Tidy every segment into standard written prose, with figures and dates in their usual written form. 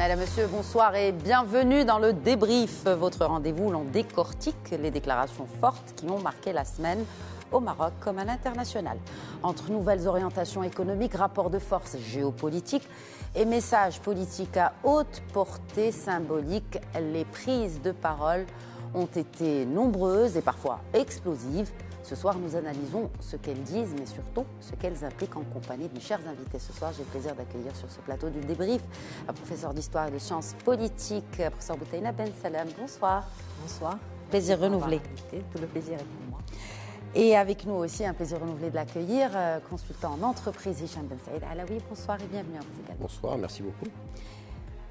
Mesdames, Messieurs, bonsoir et bienvenue dans le débrief. Votre rendez-vous où l'on décortique les déclarations fortes qui ont marqué la semaine au Maroc comme à l'international. Entre nouvelles orientations économiques, rapports de force géopolitiques et messages politiques à haute portée symbolique, les prises de parole ont été nombreuses et parfois explosives. Ce soir, nous analysons ce qu'elles disent, mais surtout ce qu'elles impliquent en compagnie de mes chers invités. Ce soir, j'ai le plaisir d'accueillir sur ce plateau du débrief un professeur d'histoire et de sciences politiques, professeur Boutaina Ben Salem. Bonsoir. Bonsoir. Plaisir renouvelé. Tout le plaisir est pour moi. Et avec nous aussi, un plaisir renouvelé de l'accueillir, consultant en entreprise, Hicham Ben Saïd Alaoui. Bonsoir et bienvenue à vous également. Bonsoir, merci beaucoup.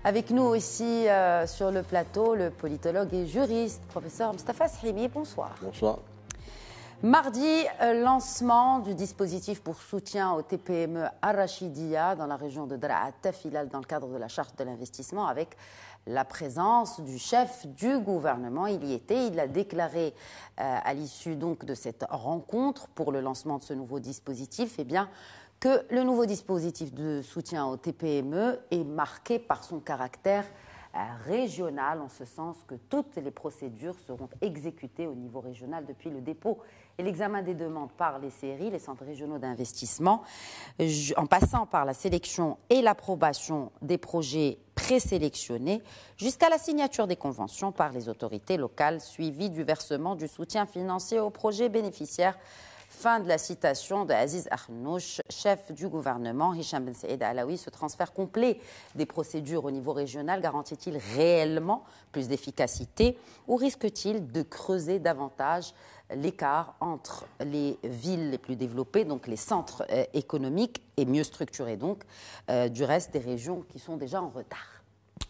Avec nous aussi sur le plateau, le politologue et juriste, professeur Mostafa Sahimi. Bonsoir. Bonsoir. Mardi, lancement du dispositif pour soutien aux TPME Arachidia dans la région de Draa Tafilal dans le cadre de la charte de l'investissement avec la présence du chef du gouvernement. Il y était, il a déclaré à l'issue donc de cette rencontre pour le lancement de ce nouveau dispositif, que le nouveau dispositif de soutien aux TPME est marqué par son caractère régional, en ce sens que toutes les procédures seront exécutées au niveau régional depuis le dépôt et l'examen des demandes par les CRI, les centres régionaux d'investissement, en passant par la sélection et l'approbation des projets présélectionnés jusqu'à la signature des conventions par les autorités locales, suivi du versement du soutien financier aux projets bénéficiaires. Fin de la citation de Aziz Akhnouch, chef du gouvernement. Hicham Ben Saïd Alaoui, ce transfert complet des procédures au niveau régional garantit-il réellement plus d'efficacité ou risque-t-il de creuser davantage l'écart entre les villes les plus développées, donc les centres économiques et mieux structurés donc, du reste des régions qui sont déjà en retard?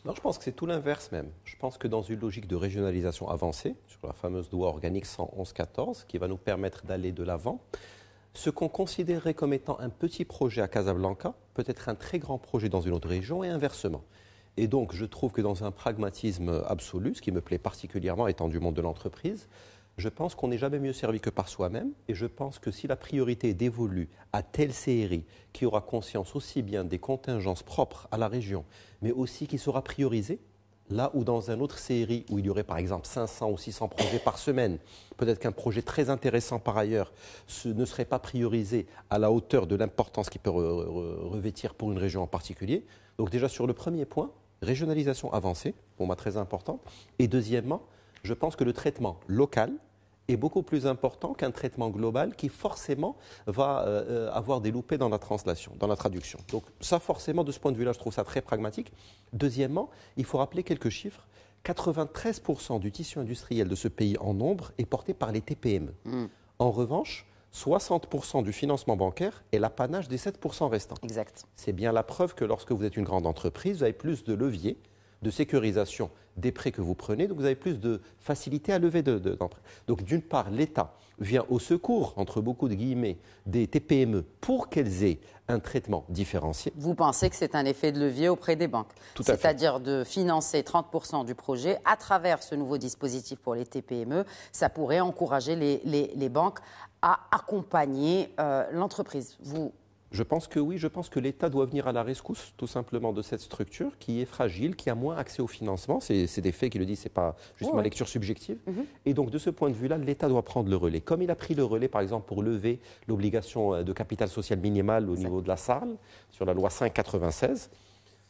Non, je pense que c'est tout l'inverse même. Je pense que dans une logique de régionalisation avancée, sur la fameuse loi organique 111-14, qui va nous permettre d'aller de l'avant, ce qu'on considérait comme étant un petit projet à Casablanca peut être un très grand projet dans une autre région et inversement. Et donc, je trouve que dans un pragmatisme absolu, ce qui me plaît particulièrement étant du monde de l'entreprise, je pense qu'on n'est jamais mieux servi que par soi-même et je pense que si la priorité est dévolue à telle CRI qui aura conscience aussi bien des contingences propres à la région, mais aussi qui sera priorisée, là où dans un autre CRI où il y aurait par exemple 500 ou 600 projets par semaine, peut-être qu'un projet très intéressant par ailleurs ne serait pas priorisé à la hauteur de l'importance qu'il peut revêtir pour une région en particulier. Donc déjà sur le premier point, régionalisation avancée, pour moi très important, et deuxièmement, je pense que le traitement local est beaucoup plus important qu'un traitement global qui forcément va avoir des loupés dans la translation, dans la traduction. Donc ça forcément, de ce point de vue-là, je trouve ça très pragmatique. Deuxièmement, il faut rappeler quelques chiffres. 93% du tissu industriel de ce pays en nombre est porté par les TPME. En revanche, 60% du financement bancaire est l'apanage des 7% restants. Exact. C'est bien la preuve que lorsque vous êtes une grande entreprise, vous avez plus de leviers de sécurisation des prêts que vous prenez, donc vous avez plus de facilité à lever d'emprunts. Donc d'une part, l'État vient au secours, entre beaucoup de guillemets, des TPME pour qu'elles aient un traitement différencié. Vous pensez que c'est un effet de levier auprès des banques? Tout à fait. C'est-à-dire de financer 30% du projet à travers ce nouveau dispositif pour les TPME, ça pourrait encourager les banques à accompagner l'entreprise. Je pense que oui, je pense que l'État doit venir à la rescousse tout simplement de cette structure qui est fragile, qui a moins accès au financement. C'est des faits qui le disent, ce n'est pas juste ma lecture subjective. Et donc de ce point de vue-là, l'État doit prendre le relais. Comme il a pris le relais par exemple pour lever l'obligation de capital social minimal au niveau de la SARL, sur la loi 596,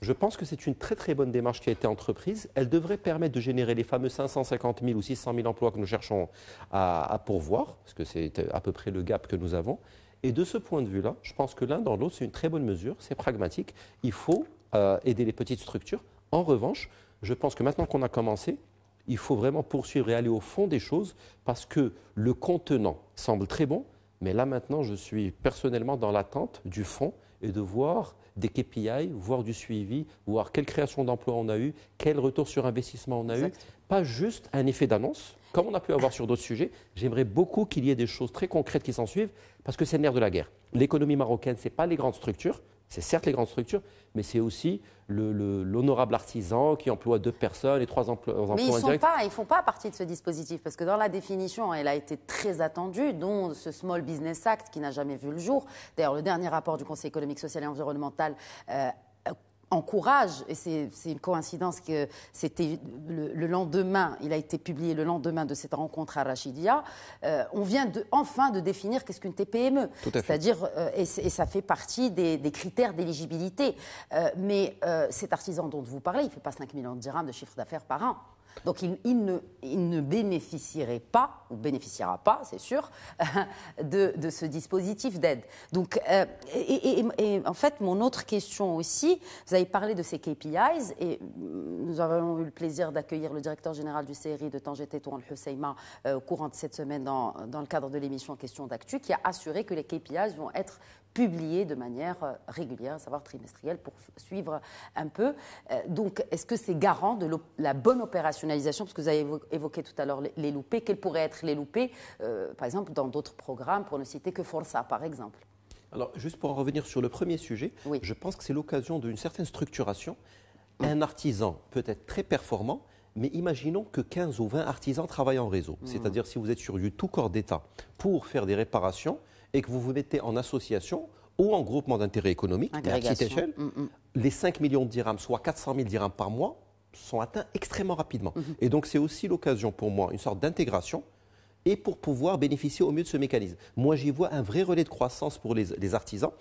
je pense que c'est une très très bonne démarche qui a été entreprise. Elle devrait permettre de générer les fameux 550 000 ou 600 000 emplois que nous cherchons à pourvoir, parce que c'est à peu près le gap que nous avons. Et de ce point de vue-là, je pense que l'un dans l'autre, c'est une très bonne mesure, c'est pragmatique. Il faut aider les petites structures. En revanche, je pense que maintenant qu'on a commencé, il faut vraiment poursuivre et aller au fond des choses parce que le contenant semble très bon, mais là maintenant, je suis personnellement dans l'attente du fond et de voir des KPI, voir du suivi, voir quelle création d'emplois on a eu, quel retour sur investissement on a eu. Pas juste un effet d'annonce, comme on a pu avoir sur d'autres sujets. J'aimerais beaucoup qu'il y ait des choses très concrètes qui s'en suivent, parce que c'est le nerf de la guerre. L'économie marocaine, ce n'est pas les grandes structures, c'est certes les grandes structures, mais c'est aussi l'honorable artisan qui emploie 2 personnes et 3 emplois indirects. Mais ils ne font pas partie de ce dispositif, parce que dans la définition, elle a été très attendue, dont ce Small Business Act qui n'a jamais vu le jour. D'ailleurs, le dernier rapport du Conseil économique, social et environnemental encourage, et c'est une coïncidence que c'était le lendemain, il a été publié le lendemain de cette rencontre à Rachidia, on vient enfin de définir qu'est-ce qu'une TPME. C'est-à-dire, et ça fait partie des critères d'éligibilité. Mais cet artisan dont vous parlez, il ne fait pas 5 millions de dirhams de chiffre d'affaires par an. Donc il ne bénéficierait pas, ou bénéficiera pas, c'est sûr, de ce dispositif d'aide. Donc, et en fait, mon autre question aussi, vous avez parlé de ces KPIs, et nous avons eu le plaisir d'accueillir le directeur général du CRI de Tanger Tétouan Al-Husseima au courant de cette semaine dans le cadre de l'émission Question d'actu, qui a assuré que les KPIs vont être publiés de manière régulière, à savoir trimestrielle, pour suivre un peu. Donc, est-ce que c'est garant de la bonne opérationnalisation, parce que vous avez évoqué tout à l'heure les loupés, quels pourraient être les loupés, par exemple, dans d'autres programmes, pour ne citer que Força, par exemple? Alors, juste pour en revenir sur le premier sujet, oui. Je pense que c'est l'occasion d'une certaine structuration. Un artisan peut être très performant, mais imaginons que 15 ou 20 artisans travaillent en réseau. C'est-à-dire, si vous êtes sur du tout corps d'État pour faire des réparations, et que vous vous mettez en association ou en groupement d'intérêt économique, à petite échelle, les 5 millions de dirhams, soit 400 000 dirhams par mois, sont atteints extrêmement rapidement. Et donc, c'est aussi l'occasion pour moi, une sorte d'intégration, et pour pouvoir bénéficier au mieux de ce mécanisme. Moi, j'y vois un vrai relais de croissance pour les artisans,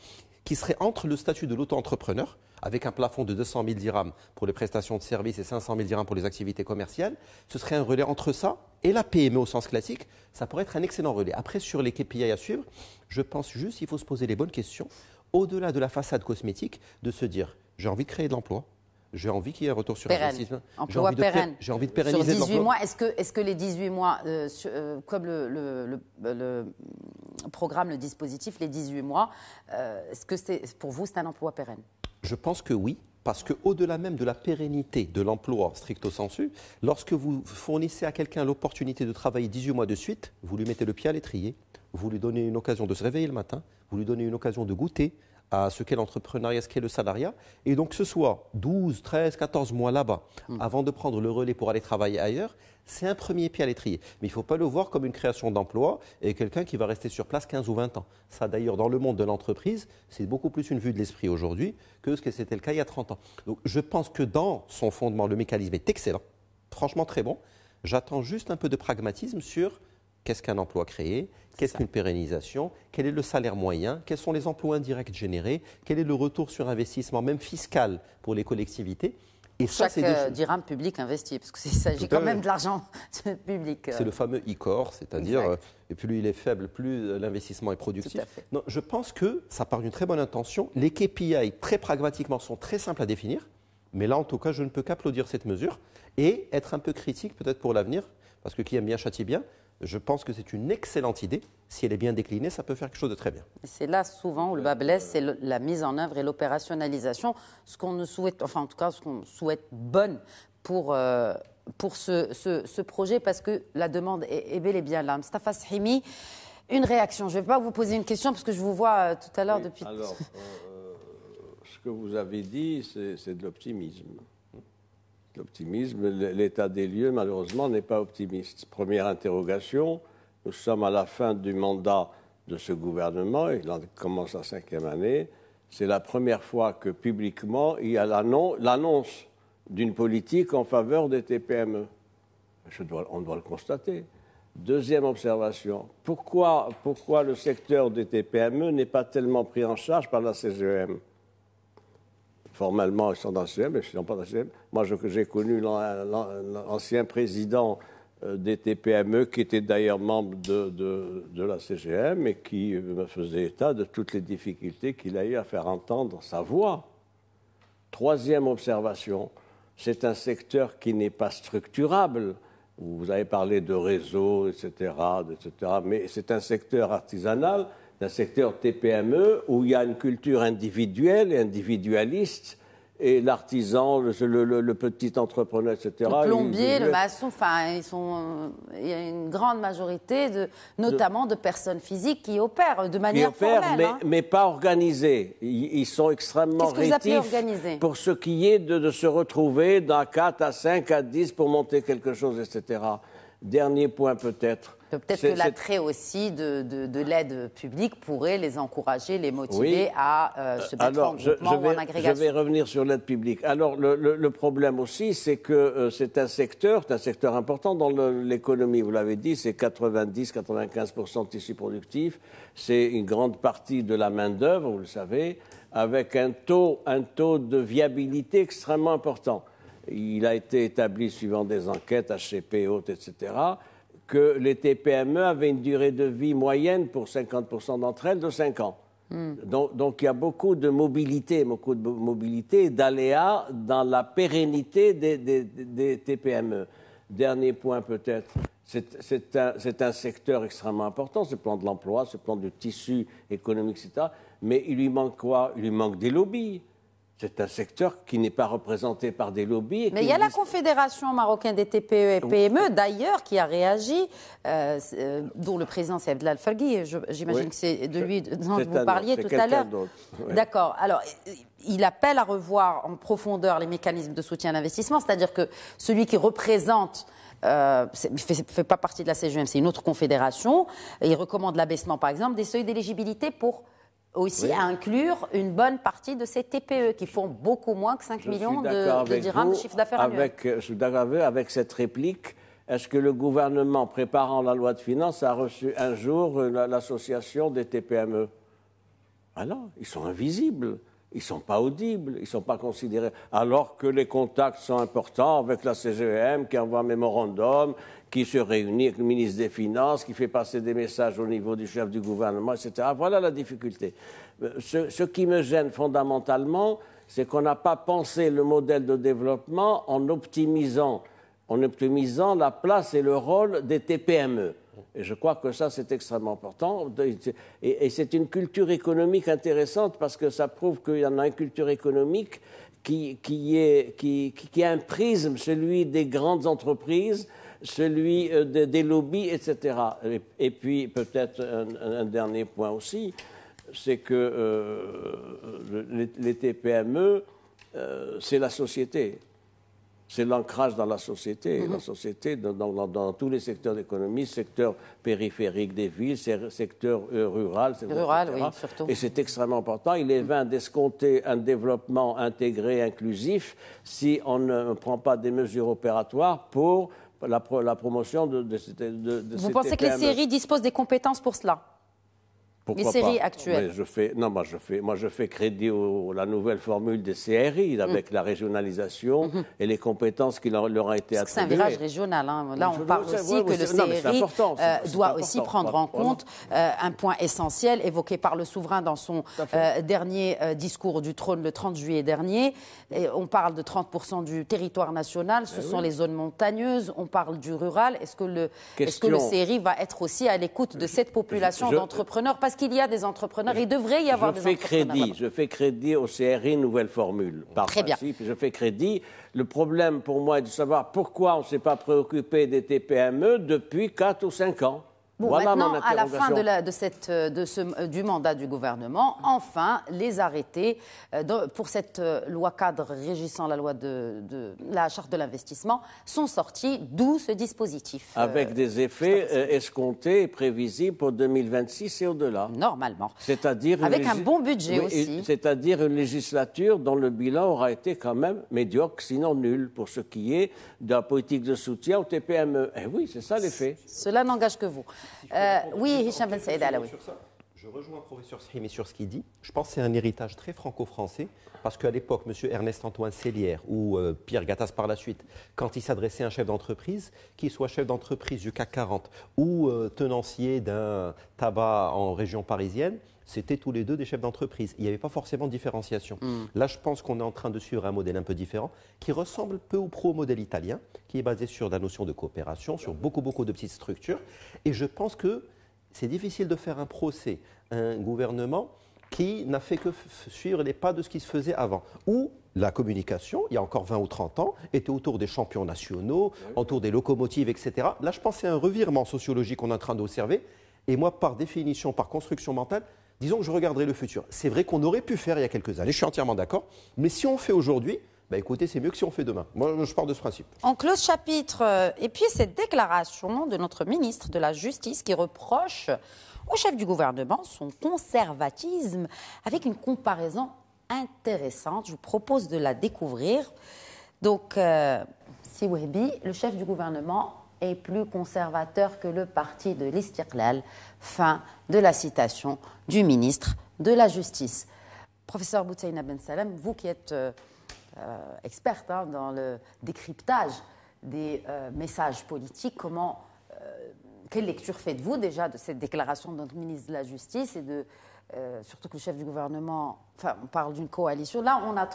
qui serait entre le statut de l'auto-entrepreneur, avec un plafond de 200 000 dirhams pour les prestations de services et 500 000 dirhams pour les activités commerciales. Ce serait un relais entre ça et la PME au sens classique. Ça pourrait être un excellent relais. Après, sur les KPI à suivre, je pense juste qu'il faut se poser les bonnes questions, au-delà de la façade cosmétique, de se dire, j'ai envie de créer de l'emploi, j'ai envie qu'il y ait un retour sur investissement. Emploi pérenne. J'ai envie de pérenniser sur 18 l'emploi. mois, est-ce que les 18 mois, comme le programme, le dispositif, les 18 mois, est-ce que pour vous, c'est un emploi pérenne? Je pense que oui, parce qu'au-delà même de la pérennité de l'emploi stricto sensu, lorsque vous fournissez à quelqu'un l'opportunité de travailler 18 mois de suite, vous lui mettez le pied à l'étrier, vous lui donnez une occasion de se réveiller le matin, vous lui donnez une occasion de goûter à ce qu'est l'entrepreneuriat, ce qu'est le salariat, et donc que ce soit 12, 13, 14 mois là-bas, avant de prendre le relais pour aller travailler ailleurs, c'est un premier pied à l'étrier. Mais il ne faut pas le voir comme une création d'emploi et quelqu'un qui va rester sur place 15 ou 20 ans. Ça, d'ailleurs, dans le monde de l'entreprise, c'est beaucoup plus une vue de l'esprit aujourd'hui que ce que c'était le cas il y a 30 ans. Donc, je pense que dans son fondement, le mécanisme est excellent, franchement très bon. J'attends juste un peu de pragmatisme sur qu'est-ce qu'un emploi créé, qu'est-ce qu'une pérennisation, quel est le salaire moyen, quels sont les emplois indirects générés, quel est le retour sur investissement, même fiscal, pour les collectivités. Et ça, chaque dirham public investi, parce qu'il s'agit quand même de l'argent public. C'est le fameux ICOR, c'est-à-dire, et plus il est faible, plus l'investissement est productif. Non, je pense que ça part d'une très bonne intention. Les KPI, très pragmatiquement, sont très simples à définir. Mais là, en tout cas, je ne peux qu'applaudir cette mesure et être un peu critique peut-être pour l'avenir, parce que qui aime bien châtie bien. Je pense que c'est une excellente idée. Si elle est bien déclinée, ça peut faire quelque chose de très bien. C'est là souvent où le bas blesse, c'est la mise en œuvre et l'opérationnalisation. Ce qu'on ne souhaite, enfin en tout cas, ce qu'on souhaite bonne pour ce projet, parce que la demande est bel et bien là. Mustafa Shimi, une réaction. Je ne vais pas vous poser une question parce que je vous vois tout à l'heure depuis. Alors, ce que vous avez dit, c'est de l'optimisme. L'optimisme, l'état des lieux, malheureusement, n'est pas optimiste. Première interrogation, nous sommes à la fin du mandat de ce gouvernement, il commence la 5e année. C'est la première fois que publiquement, il y a l'annonce d'une politique en faveur des TPME. On doit le constater. Deuxième observation, pourquoi le secteur des TPME n'est pas tellement pris en charge par la CGEM ? Formellement, ils sont dans la CGM, mais ils ne sont pas dans la CGM. Moi, j'ai connu l'ancien président des TPME, qui était d'ailleurs membre de la CGM, et qui me faisait état de toutes les difficultés qu'il a eu à faire entendre sa voix. Troisième observation, c'est un secteur qui n'est pas structurable. Vous avez parlé de réseau, etc., mais c'est un secteur artisanal, un secteur TPME où il y a une culture individuelle et individualiste, et l'artisan, le petit entrepreneur, etc. Le plombier, le maçon, enfin, il y a une grande majorité, notamment de personnes physiques qui opèrent de manière formelle. Mais pas organisées. Ils sont extrêmement rétifs pour ce qui est de se retrouver dans 4 à 5 à 10 pour monter quelque chose, etc. Dernier point peut-être. Peut-être que l'attrait aussi de l'aide publique pourrait les encourager, les motiver à se mettre en groupement ou en agrégation. Je vais revenir sur l'aide publique. Alors, le problème aussi, c'est que c'est un secteur important dans l'économie. Vous l'avez dit, c'est 90-95% de tissu productif. C'est une grande partie de la main-d'œuvre, vous le savez, avec un taux de viabilité extrêmement important. Il a été établi, suivant des enquêtes, HCP, autres, etc., que les TPME avaient une durée de vie moyenne pour 50% d'entre elles de 5 ans. Donc il y a beaucoup de mobilité et d'aléas dans la pérennité des TPME. Dernier point peut-être, c'est un secteur extrêmement important, ce plan de l'emploi, ce plan du tissu économique, etc. Mais il lui manque quoi? Il lui manque des lobbies. C'est un secteur qui n'est pas représenté par des lobbies. Mais il y a la Confédération marocaine des TPE et PME, d'ailleurs, qui a réagi, dont le président c'est Abdelal Fargui. J'imagine que c'est de lui dont vous parliez tout à l'heure. Oui. D'accord. Alors, il appelle à revoir en profondeur les mécanismes de soutien à l'investissement, c'est-à-dire que celui qui représente fait pas partie de la CGM, c'est une autre confédération. Il recommande l'abaissement, par exemple, des seuils d'éligibilité pour aussi à inclure une bonne partie de ces TPE qui font beaucoup moins que 5 millions de dirhams de chiffre d'affaires annuel. Je suis d'accord avec cette réplique. Est-ce que le gouvernement, préparant la loi de finances, a reçu un jour l'association des TPME? Ah non, ils sont invisibles. Ils ne sont pas audibles, ils ne sont pas considérés. Alors que les contacts sont importants avec la CGM, qui envoie un mémorandum, qui se réunit avec le ministre des Finances, qui fait passer des messages au niveau du chef du gouvernement, etc. Voilà la difficulté. Ce qui me gêne fondamentalement, c'est qu'on n'a pas pensé le modèle de développement en optimisant la place et le rôle des TPME. Et je crois que ça, c'est extrêmement important. Et c'est une culture économique intéressante parce que ça prouve qu'il y en a une culture économique qui a un prisme, celui des grandes entreprises, celui des lobbies, etc. Et puis, peut-être un dernier point aussi, c'est que les TPME, c'est la société. C'est l'ancrage dans la société. La société, dans tous les secteurs d'économie, secteur périphérique des villes, secteur rural, oui, surtout. Et c'est extrêmement important. Il est vain d'escompter un développement intégré, inclusif, si on ne prend pas des mesures opératoires pour la promotion de ces Vous pensez que les séries disposent des compétences pour cela? Pourquoi les séries pas actuelles. Moi, je fais crédit à la nouvelle formule des CRI, avec la régionalisation et les compétences qui leur ont été attribuées. C'est un virage régional. Hein. Là, on parle aussi que le CRI doit aussi prendre en compte un point essentiel évoqué par le souverain dans son dernier discours du trône le 30 juillet dernier. Et on parle de 30% du territoire national, ce sont les zones montagneuses, on parle du rural. Est-ce que le CRI va être aussi à l'écoute de cette population d'entrepreneurs? Parce qu'il y a des entrepreneurs, il devrait y avoir des entrepreneurs. Je fais crédit au CRI, nouvelle formule. Par principe, je fais crédit. Le problème pour moi est de savoir pourquoi on ne s'est pas préoccupé des TPME depuis 4 ou 5 ans. Bon, voilà maintenant, à la fin du mandat du gouvernement, enfin, les arrêtés pour cette loi cadre régissant la loi de la charte de l'investissement sont sortis, d'où ce dispositif. Avec des effets escomptés et prévisibles pour 2026 et au-delà. Normalement. C'est-à-dire avec un bon budget aussi. C'est-à-dire une législature dont le bilan aura été quand même médiocre, sinon nul, pour ce qui est de la politique de soutien aux TPME. Eh oui, c'est ça l'effet. Cela n'engage que vous. Oui, Hicham Ben Saïd Alaoui. Je rejoins le professeur Sahimi sur ce qu'il dit. Je pense que c'est un héritage très franco-français, parce qu'à l'époque, M. Ernest-Antoine Sellière ou Pierre Gattaz par la suite, quand il s'adressait à un chef d'entreprise, qu'il soit chef d'entreprise du CAC 40 ou tenancier d'un tabac en région parisienne, c'était tous les deux des chefs d'entreprise. Il n'y avait pas forcément de différenciation. Là, je pense qu'on est en train de suivre un modèle un peu différent, qui ressemble peu ou prou au modèle italien, qui est basé sur la notion de coopération, sur beaucoup de petites structures. Et je pense que c'est difficile de faire un procès à un gouvernement qui n'a fait que suivre les pas de ce qui se faisait avant. Où la communication, il y a encore 20 ou 30 ans, était autour des champions nationaux, autour des locomotives, etc. Là, je pense que c'est un revirement sociologique qu'on est en train d'observer. Et moi, par définition, par construction mentale, disons que je regarderai le futur. C'est vrai qu'on aurait pu faire il y a quelques années, je suis entièrement d'accord. Mais si on fait aujourd'hui, Bah écoutez, c'est mieux que si on fait demain. Moi, je pars de ce principe. On close chapitre. Et puis cette déclaration de notre ministre de la Justice qui reproche au chef du gouvernement son conservatisme avec une comparaison intéressante. Je vous propose de la découvrir. Donc, si Wahbi, le chef du gouvernement est plus conservateur que le parti de l'Istiqlal. Fin de la citation du ministre de la Justice. Professeur Boutaina Ben Salem, vous qui êtes experte dans le décryptage des messages politiques, quelle lecture faites-vous déjà de cette déclaration de notre ministre de la Justice et surtout que le chef du gouvernement, enfin on parle d'une coalition, là on a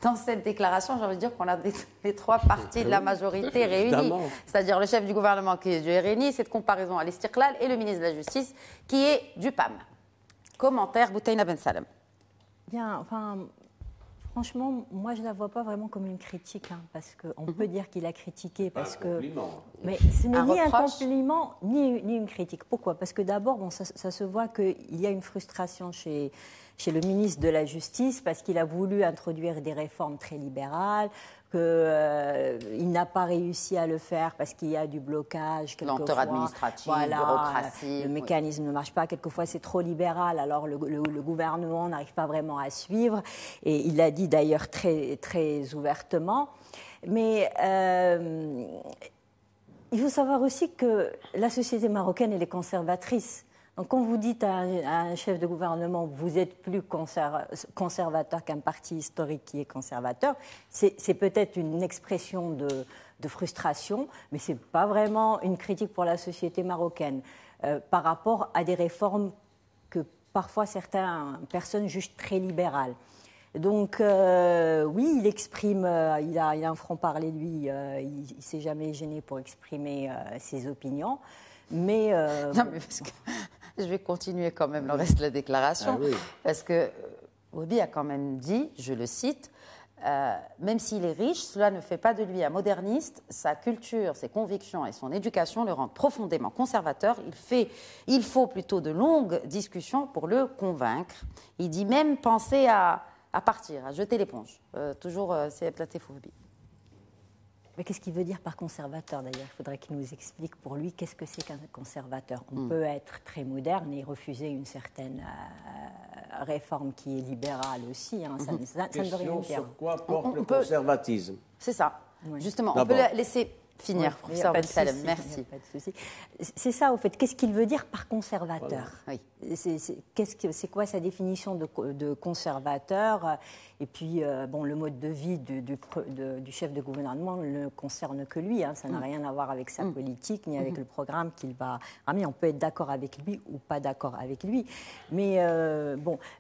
dans cette déclaration, j'ai envie de dire qu'on a les trois partis de la majorité réunis, c'est-à-dire le chef du gouvernement qui est du RNI, cette comparaison à l'Istiqlal et le ministre de la Justice qui est du PAM. Commentaire Boutaina Ben Salem. Bien, enfin, franchement, moi je ne la vois pas vraiment comme une critique, parce qu'on peut dire qu'il a critiqué, parce que... Mais ce n'est ni un compliment, ni une critique. Pourquoi? Parce que d'abord, bon, ça se voit qu'il y a une frustration chez le ministre de la Justice, parce qu'il a voulu introduire des réformes très libérales, qu'il n'a pas réussi à le faire parce qu'il y a du blocage, quelquefois. Lenteur administrative, bureaucratie. Le mécanisme ne marche pas, quelquefois c'est trop libéral, alors le gouvernement n'arrive pas vraiment à suivre, et il l'a dit d'ailleurs très, très ouvertement. Mais il faut savoir aussi que la société marocaine, elle est conservatrice. Donc, quand vous dites à un chef de gouvernement vous êtes plus conservateur qu'un parti historique qui est conservateur, c'est peut-être une expression de frustration, mais ce n'est pas vraiment une critique pour la société marocaine par rapport à des réformes que parfois certaines personnes jugent très libérales. Donc, oui, il exprime, il a un franc-parler, lui, il ne s'est jamais gêné pour exprimer ses opinions. Mais non, mais parce que je vais continuer quand même le reste de la déclaration, parce que Wahbi a quand même dit, je le cite, même s'il est riche, cela ne fait pas de lui un moderniste. Sa culture, ses convictions et son éducation le rendent profondément conservateur. Il faut plutôt de longues discussions pour le convaincre. Il dit même penser à partir, à jeter l'éponge. Toujours, c'est Latif Wahbi. Mais qu'est-ce qu'il veut dire par conservateur, d'ailleurs? Il faudrait qu'il nous explique pour lui qu'est-ce que c'est qu'un conservateur. On peut être très moderne et refuser une certaine réforme qui est libérale aussi. Ça ne veut rien dire. Sur quoi porte le conservatisme? C'est ça. Oui. Justement, on peut laisser finir, professeur Ben Salem. Merci. Pas de souci. C'est ça, au fait. Qu'est-ce qu'il veut dire par conservateur? Oui. C'est quoi sa définition de conservateur? Et puis, bon, le mode de vie du chef de gouvernement ne concerne que lui. Ça n'a rien à voir avec sa politique, ni avec le programme qu'il va ramener. On peut être d'accord avec lui ou pas d'accord avec lui. Mais,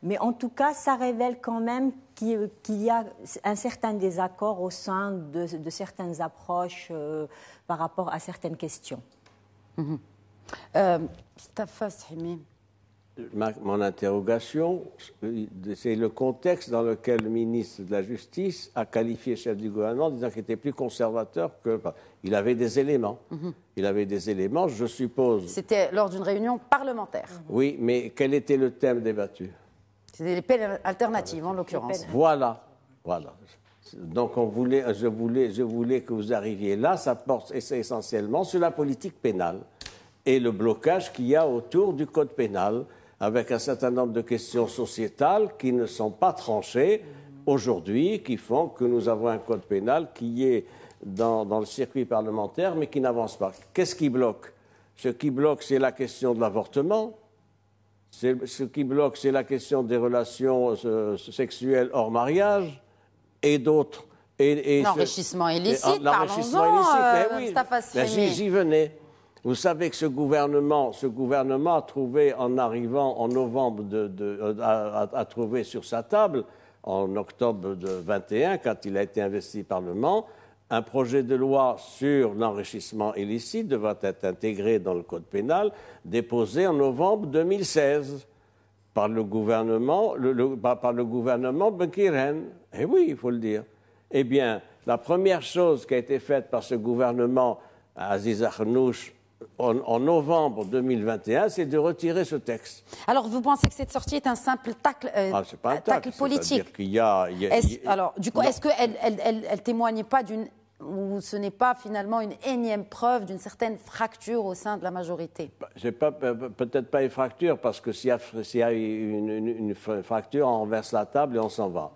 mais en tout cas, ça révèle quand même qu'il y a un certain désaccord au sein de certaines approches par rapport à certaines questions. Mustafa Sahimi. Mon interrogation, c'est le contexte dans lequel le ministre de la Justice a qualifié le chef du gouvernement en disant qu'il était plus conservateur que... Il avait des éléments. Il avait des éléments, je suppose... C'était lors d'une réunion parlementaire. Oui, mais quel était le thème débattu? C'était les peines alternatives, en l'occurrence. Voilà. Donc, je voulais que vous arriviez là. Ça porte essentiellement sur la politique pénale et le blocage qu'il y a autour du code pénal, avec un certain nombre de questions sociétales qui ne sont pas tranchées aujourd'hui, qui font que nous avons un code pénal qui est dans le circuit parlementaire, mais qui n'avance pas. Qu'est-ce qui bloque? Ce qui bloque, c'est la question de l'avortement. Ce qui bloque, c'est la question des relations sexuelles hors mariage et d'autres. L'enrichissement illicite, parlons-en, Mustafa Sahimi. J'y venais. Vous savez que ce gouvernement a trouvé, en arrivant en novembre, a trouvé sur sa table, en octobre de 21, quand il a été investi par le Parlement, un projet de loi sur l'enrichissement illicite devant être intégré dans le code pénal, déposé en novembre 2016 par le gouvernement, Benkiren. Eh oui, il faut le dire. Eh bien, la première chose qui a été faite par ce gouvernement, Aziz Akhnouch, en novembre 2021, c'est de retirer ce texte. Alors, vous pensez que cette sortie est un simple tacle, C'est pas un tacle politique? C'est-à-dire qu'il y a, Alors, du coup, est-ce qu'elle témoigne pas ou ce n'est pas finalement une énième preuve d'une certaine fracture au sein de la majorité? C'est peut-être pas une fracture, parce que s'il y a une fracture, on renverse la table et on s'en va.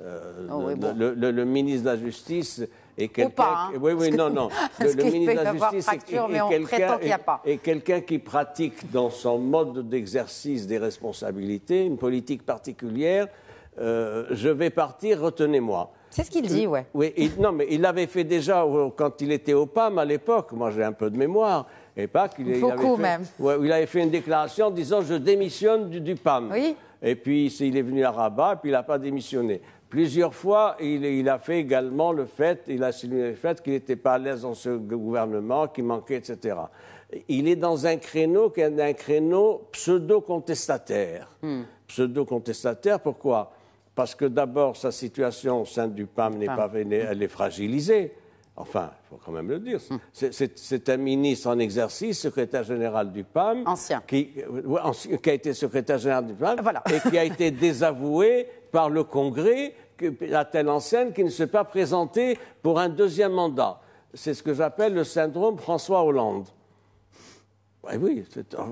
Le ministre de la Justice est quelqu'un. Non. Le ministre de la Justice est quelqu'un qui pratique dans son mode d'exercice des responsabilités une politique particulière. Je vais partir, retenez-moi. C'est ce qu'il dit, ouais. Oui, mais il l'avait fait déjà quand il était au PAM à l'époque. Moi, j'ai un peu de mémoire. Et pas qu'il il avait fait une déclaration disant je démissionne du PAM. Oui. Et puis il est venu à Rabat et puis il n'a pas démissionné. Plusieurs fois, il a fait également il a souligné le fait qu'il n'était pas à l'aise dans ce gouvernement, qu'il manquait, etc. Il est dans un créneau qui est un créneau pseudo-contestataire. Pseudo-contestataire, pourquoi? Parce que d'abord, sa situation au sein du PAM elle est fragilisée. Enfin, il faut quand même le dire. C'est un ministre en exercice, secrétaire général du PAM. Ancien. Qui a été secrétaire général du PAM. Voilà. Et qui a été désavoué par le Congrès à telle enseigne qu'il ne s'est pas présenté pour un deuxième mandat. C'est ce que j'appelle le syndrome François Hollande. Oui,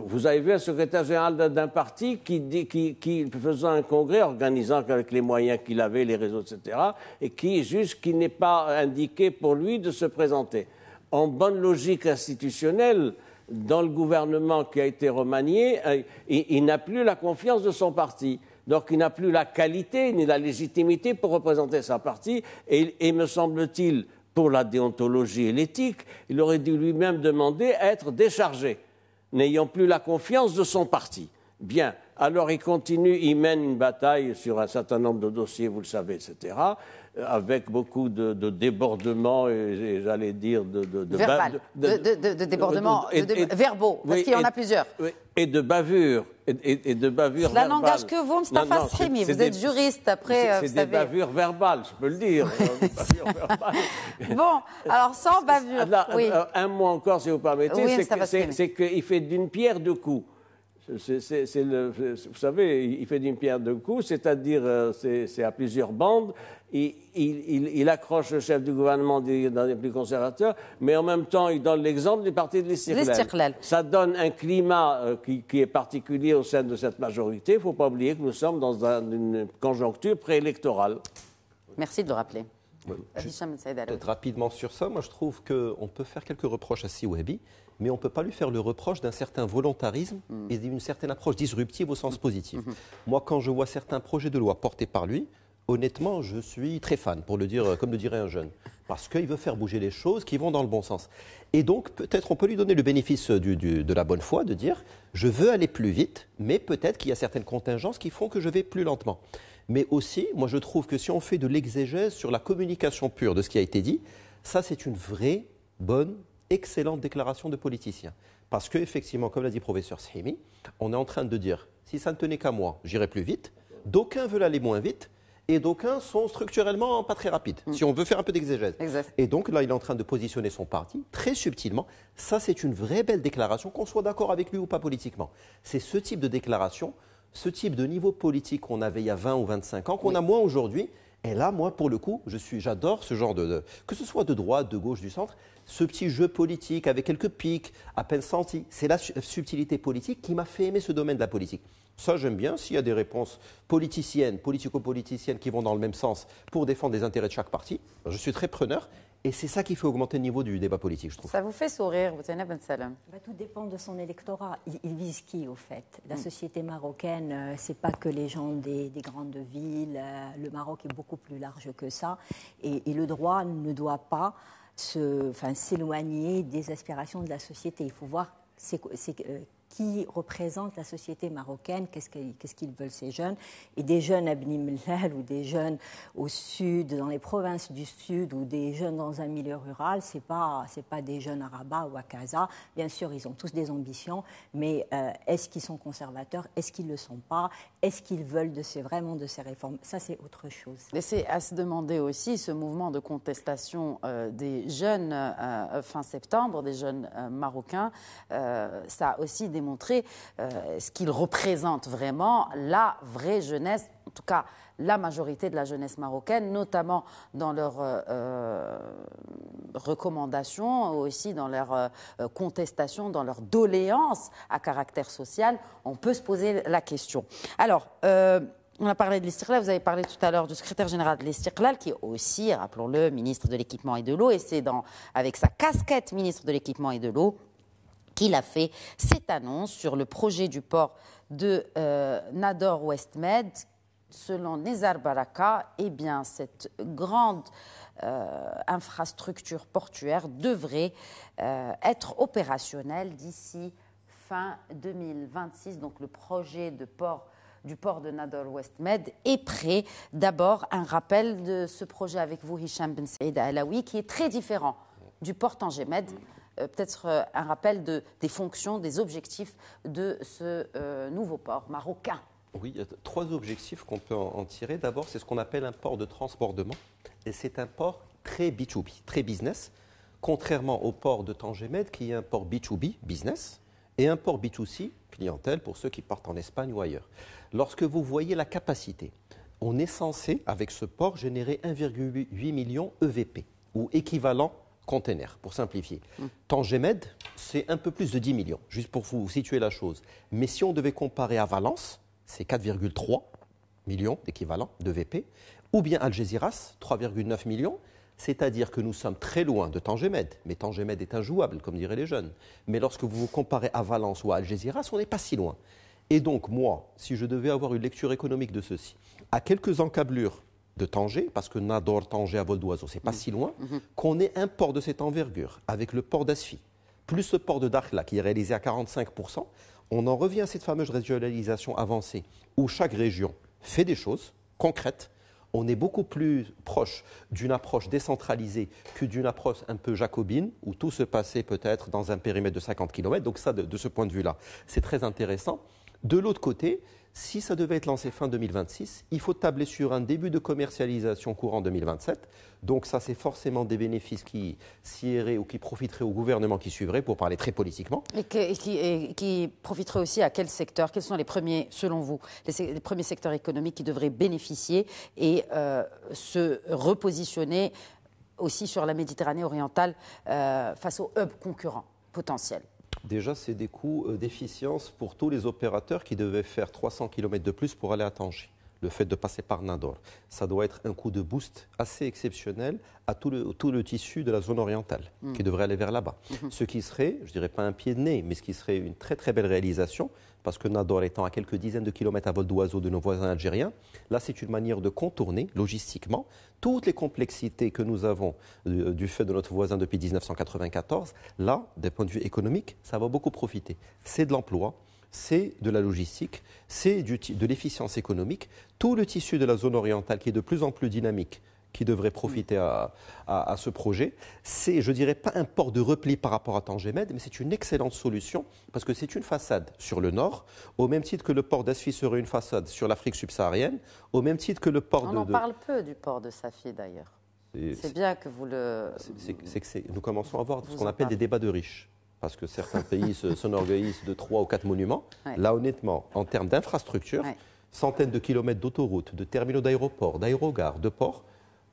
vous avez vu un secrétaire général d'un parti qui faisant un congrès, organisant avec les moyens qu'il avait, les réseaux, etc., et qui n'est pas indiqué pour lui de se présenter. En bonne logique institutionnelle, dans le gouvernement qui a été remanié, il n'a plus la confiance de son parti. Donc il n'a plus la qualité ni la légitimité pour représenter sa parti. Et me semble-t-il, pour la déontologie et l'éthique, il aurait dû lui-même demander à être déchargé, n'ayant plus la confiance de son parti. Bien, alors il continue, il mène une bataille sur un certain nombre de dossiers, vous le savez, etc., avec beaucoup de débordements, et j'allais dire de débordements verbaux, parce qu'il y en a plusieurs. Et de bavures. Et de bavures Cela n'engage que vous, Mostafa Srimi, vous êtes juriste, après, c'est des bavures verbales, je peux le dire. Bon, alors sans bavures, oui. Un mot encore, si vous permettez, oui, c'est qu'il fait d'une pierre deux coups. Vous savez, il fait d'une pierre deux coups, c'est-à-dire c'est à plusieurs bandes. Il accroche le chef du gouvernement dans les plus conservateurs, mais en même temps, il donne l'exemple du parti de l'Istiqlal. Ça donne un climat qui est particulier au sein de cette majorité. Il ne faut pas oublier que nous sommes dans une conjoncture préélectorale. Merci de le rappeler. Oui. Peut-être rapidement sur ça, moi je trouve qu'on peut faire quelques reproches à Siwehbi, mais on ne peut pas lui faire le reproche d'un certain volontarisme et d'une certaine approche disruptive au sens positif. Moi, quand je vois certains projets de loi portés par lui, honnêtement, je suis très fan, pour le dire comme le dirait un jeune, parce qu'il veut faire bouger les choses qui vont dans le bon sens. Et donc, peut-être on peut lui donner le bénéfice de la bonne foi, de dire « je veux aller plus vite, mais peut-être qu'il y a certaines contingences qui font que je vais plus lentement ». Mais aussi, moi je trouve que si on fait de l'exégèse sur la communication pure de ce qui a été dit, ça c'est une vraie, bonne, excellente déclaration de politicien. Parce qu'effectivement, comme l'a dit le professeur Srimi, on est en train de dire, si ça ne tenait qu'à moi, j'irais plus vite, d'aucuns veulent aller moins vite, et d'aucuns sont structurellement pas très rapides, si on veut faire un peu d'exégèse. Exact. Et donc là, il est en train de positionner son parti très subtilement. Ça, c'est une vraie belle déclaration, qu'on soit d'accord avec lui ou pas politiquement. C'est ce type de déclaration, ce type de niveau politique qu'on avait il y a 20 ou 25 ans, qu'on a moins aujourd'hui. Et là, moi, pour le coup, j'adore ce genre que ce soit de droite, de gauche, du centre, ce petit jeu politique avec quelques pics, à peine sentis. C'est la subtilité politique qui m'a fait aimer ce domaine de la politique. Ça, j'aime bien. S'il y a des réponses politiciennes, politico-politiciennes qui vont dans le même sens pour défendre les intérêts de chaque parti, je suis très preneur. Et c'est ça qui fait augmenter le niveau du débat politique, je trouve. Ça vous fait sourire, Boutena Ben Salem? Tout dépend de son électorat. Il vise qui, au fait? La société marocaine, c'est pas que les gens des grandes villes. Le Maroc est beaucoup plus large que ça. Et le droit ne doit pas s'éloigner des aspirations de la société. Il faut voir qui représente la société marocaine, qu'est-ce qu'ils veulent ces jeunes. Et des jeunes à Bni Mellal ou des jeunes au sud, dans les provinces du sud, ou des jeunes dans un milieu rural, c'est pas des jeunes à Rabat ou à Casa. Bien sûr, ils ont tous des ambitions, mais est-ce qu'ils sont conservateurs? Est-ce qu'ils ne le sont pas? Est-ce qu'ils veulent vraiment de ces réformes? Ça, c'est autre chose. Mais c'est à se demander aussi, ce mouvement de contestation des jeunes fin septembre, des jeunes marocains, ça a aussi démontré ce qu'ils représentent vraiment, la vraie jeunesse, en tout cas la majorité de la jeunesse marocaine, notamment dans leurs recommandations, aussi dans leurs contestations, dans leurs doléances à caractère social. On peut se poser la question. Alors, on a parlé de l'Istiqlal, vous avez parlé tout à l'heure du secrétaire général de l'Istiqlal, qui est aussi, rappelons-le, ministre de l'Équipement et de l'eau, et c'est avec sa casquette ministre de l'Équipement et de l'eau qu'il a fait cette annonce sur le projet du port de Nador West Med. Selon Nizar Baraka, eh bien, cette grande infrastructure portuaire devrait être opérationnelle d'ici fin 2026. Donc le projet du port de Nador West Med est prêt. D'abord, un rappel de ce projet avec vous, Hicham Ben Saïd Alaoui, qui est très différent du port Tanger Med. Peut-être un rappel des fonctions, des objectifs de ce nouveau port marocain. Oui, il y a 3 objectifs qu'on peut en tirer. D'abord, c'est ce qu'on appelle un port de transbordement. Et c'est un port très B2B, très business, contrairement au port de Tanger Med, qui est un port B2B, business, et un port B2C, clientèle, pour ceux qui partent en Espagne ou ailleurs. Lorsque vous voyez la capacité, on est censé, avec ce port, générer 1,8 million EVP, ou équivalent container, pour simplifier. Tanger Med, c'est un peu plus de 10 millions, juste pour vous situer la chose. Mais si on devait comparer à Valence, c'est 4,3 millions d'équivalents de VP, ou bien Algeciras, 3,9 millions, c'est-à-dire que nous sommes très loin de Tanger Med. Mais Tanger Med est injouable, comme diraient les jeunes. Mais lorsque vous vous comparez à Valence ou à Algeciras, on n'est pas si loin. Et donc, moi, si je devais avoir une lecture économique de ceci, à quelques encablures de Tanger, parce que Nador, Tanger à vol d'oiseau, c'est pas si loin, qu'on ait un port de cette envergure, avec le port d'Asfi, plus le port de Dakhla, qui est réalisé à 45%, on en revient à cette fameuse régionalisation avancée, où chaque région fait des choses concrètes. On est beaucoup plus proche d'une approche décentralisée que d'une approche un peu jacobine, où tout se passait peut-être dans un périmètre de 50 km. Donc ça, de ce point de vue-là, c'est très intéressant. De l'autre côté, si ça devait être lancé fin 2026, il faut tabler sur un début de commercialisation courant 2027. Donc ça, c'est forcément des bénéfices qui iraient ou qui profiteraient au gouvernement qui suivrait, pour parler très politiquement. Et qui profiteraient aussi à quel secteur? Quels sont les premiers, selon vous, les premiers secteurs économiques qui devraient bénéficier et se repositionner aussi sur la Méditerranée orientale face aux hubs concurrents potentiels? Déjà, c'est des coûts d'efficience pour tous les opérateurs qui devaient faire 300 km de plus pour aller à Tanger. Le fait de passer par Nador, ça doit être un coup de boost assez exceptionnel à tout le tissu de la zone orientale qui devrait aller vers là-bas. Ce qui serait, je ne dirais pas un pied de nez, mais ce qui serait une très très belle réalisation, parce que Nador étant à quelques dizaines de kilomètres à vol d'oiseau de nos voisins algériens, là c'est une manière de contourner logistiquement toutes les complexités que nous avons du fait de notre voisin depuis 1994. Là, d'un point de vue économique, ça va beaucoup profiter. C'est de l'emploi, c'est de la logistique, c'est de l'efficience économique. Tout le tissu de la zone orientale qui est de plus en plus dynamique, qui devrait profiter à ce projet. C'est, je ne dirais pas un port de repli par rapport à Tanger Med, mais c'est une excellente solution parce que c'est une façade sur le nord, au même titre que le port d'Asfi serait une façade sur l'Afrique subsaharienne, au même titre que le port On en parle peu du port de Safi d'ailleurs. C'est bien que vous le... Nous commençons à avoir ce qu'on appelle des débats de riches. Parce que certains pays s'enorgueillissent de 3 ou 4 monuments. Ouais. Là, honnêtement, en termes d'infrastructures, centaines de kilomètres d'autoroutes, de terminaux d'aéroports, d'aérogares, de ports,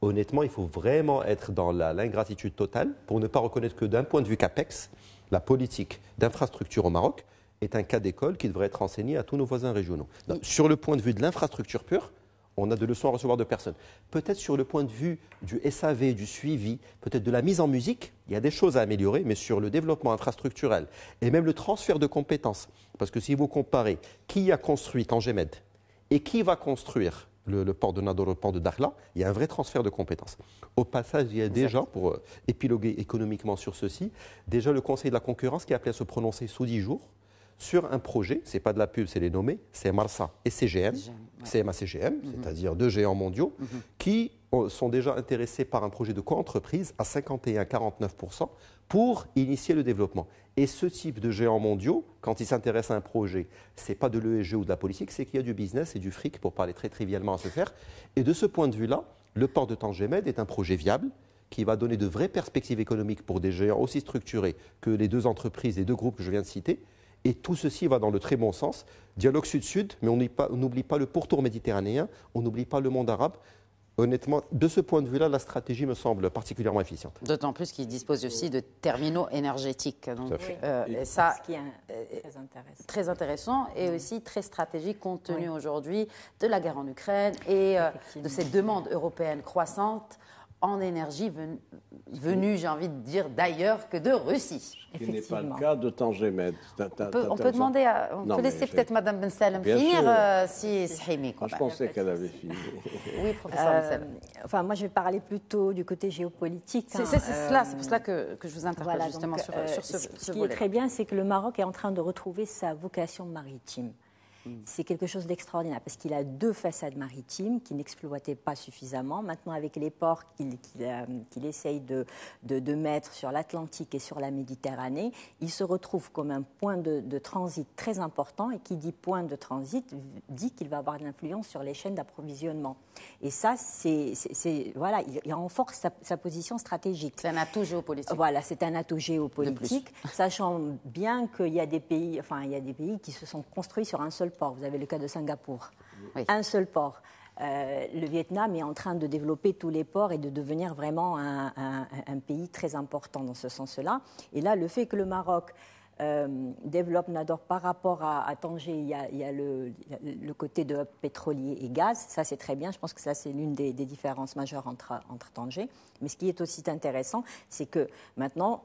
honnêtement, il faut vraiment être dans l'ingratitude totale pour ne pas reconnaître que d'un point de vue CAPEX, la politique d'infrastructure au Maroc est un cas d'école qui devrait être enseigné à tous nos voisins régionaux. Donc, sur le point de vue de l'infrastructure pure, on a de leçons à recevoir de personne. Peut-être sur le point de vue du SAV, du suivi, peut-être de la mise en musique, il y a des choses à améliorer, mais sur le développement infrastructurel et même le transfert de compétences. Parce que si vous comparez qui a construit Tanger Med et qui va construire le port de Nador, le port de Dakhla, il y a un vrai transfert de compétences. Au passage, il y a déjà, pour épiloguer économiquement sur ceci, déjà le Conseil de la concurrence qui a appelé à se prononcer sous 10 jours sur un projet, ce n'est pas de la pub, c'est les nommés, c'est Marsa et CGM, CMA-CGM, c'est-à-dire deux géants mondiaux, qui sont déjà intéressés par un projet de coentreprise à 51,49% pour initier le développement. Et ce type de géants mondiaux, quand ils s'intéressent à un projet, ce n'est pas de l'ESG ou de la politique, c'est qu'il y a du business et du fric, pour parler très trivialement, à se faire. Et de ce point de vue-là, le port de Tanger Med est un projet viable qui va donner de vraies perspectives économiques pour des géants aussi structurés que les deux entreprises, les deux groupes que je viens de citer. Et tout ceci va dans le très bon sens. Dialogue sud-sud, mais on n'oublie pas le pourtour méditerranéen, on n'oublie pas le monde arabe. Honnêtement, de ce point de vue-là, la stratégie me semble particulièrement efficiente. D'autant plus qu'ils disposent aussi de terminaux énergétiques. Donc, et ça, ce qui est très intéressant et aussi très stratégique compte tenu aujourd'hui de la guerre en Ukraine et de cette demande européenne croissante en énergie venue, j'ai envie de dire, d'ailleurs que de Russie. Ce qui n'est pas le cas de Tanger Med. On peut demander, on peut laisser peut-être Mme Ben Salem finir si Sahimi. Je pensais qu'elle avait fini. Oui, professeur Ben Salem. Enfin, moi, je vais parler plutôt du côté géopolitique. C'est pour cela que je vous interpelle voilà, justement sur ce volet. Ce qui est très bien, c'est que le Maroc est en train de retrouver sa vocation maritime. C'est quelque chose d'extraordinaire parce qu'il a deux façades maritimes qu'il n'exploitait pas suffisamment. Maintenant, avec les ports qu'il essaye de mettre sur l'Atlantique et sur la Méditerranée, il se retrouve comme un point de transit très important. Et qui dit point de transit dit qu'il va avoir de l'influence sur les chaînes d'approvisionnement. Et ça, voilà, il renforce sa position stratégique. C'est un atout géopolitique. Voilà, c'est un atout géopolitique, sachant bien qu'il y a des pays, qui se sont construits sur un seul port. Vous avez le cas de Singapour, un seul port. Le Vietnam est en train de développer tous les ports et de devenir vraiment un pays très important dans ce sens-là. Et là, le fait que le Maroc développe Nador par rapport à Tanger, il y a le côté de pétrolier et gaz, ça c'est très bien, je pense que ça c'est l'une des différences majeures entre Tanger. Mais ce qui est aussi intéressant, c'est que maintenant,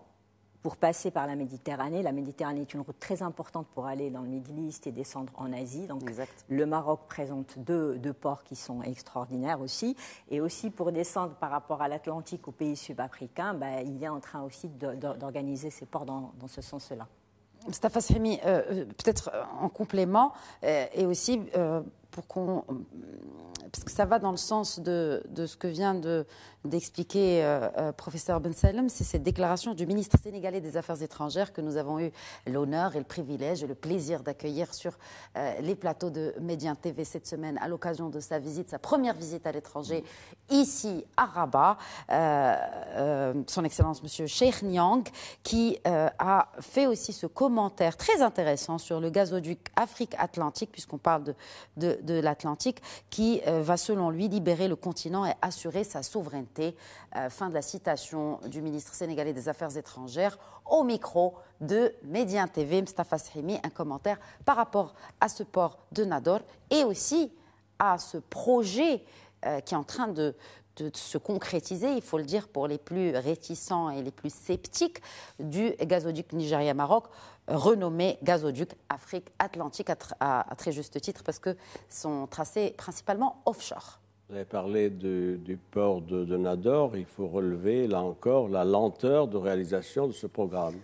pour passer par la Méditerranée est une route très importante pour aller dans le Middle East et descendre en Asie. Donc, le Maroc présente deux ports qui sont extraordinaires aussi. Et aussi pour descendre par rapport à l'Atlantique aux pays sud-africains, il est en train aussi d'organiser ses ports dans ce sens-là. Mustafa Sahimi, peut-être en complément, et aussi parce que ça va dans le sens de ce que vient d'expliquer professeur Ben Salem, c'est cette déclaration du ministre sénégalais des Affaires étrangères que nous avons eu l'honneur et le privilège et le plaisir d'accueillir sur les plateaux de Médien TV cette semaine à l'occasion de sa première visite à l'étranger ici à Rabat. Son Excellence Monsieur Cheikh Niang qui a fait aussi ce commentaire très intéressant sur le gazoduc Afrique-Atlantique, puisqu'on parle de l'Atlantique, qui va selon lui libérer le continent et assurer sa souveraineté. Fin de la citation du ministre sénégalais des Affaires étrangères au micro de Médien TV. Mustafa Sahimi, un commentaire par rapport à ce port de Nador et aussi à ce projet qui est en train de se concrétiser, il faut le dire pour les plus réticents et les plus sceptiques, du gazoduc Nigeria-Maroc, renommé gazoduc Afrique-Atlantique à très juste titre parce que sont tracés principalement offshore. Vous avez parlé du port de Nador, il faut relever là encore la lenteur de réalisation de ce programme.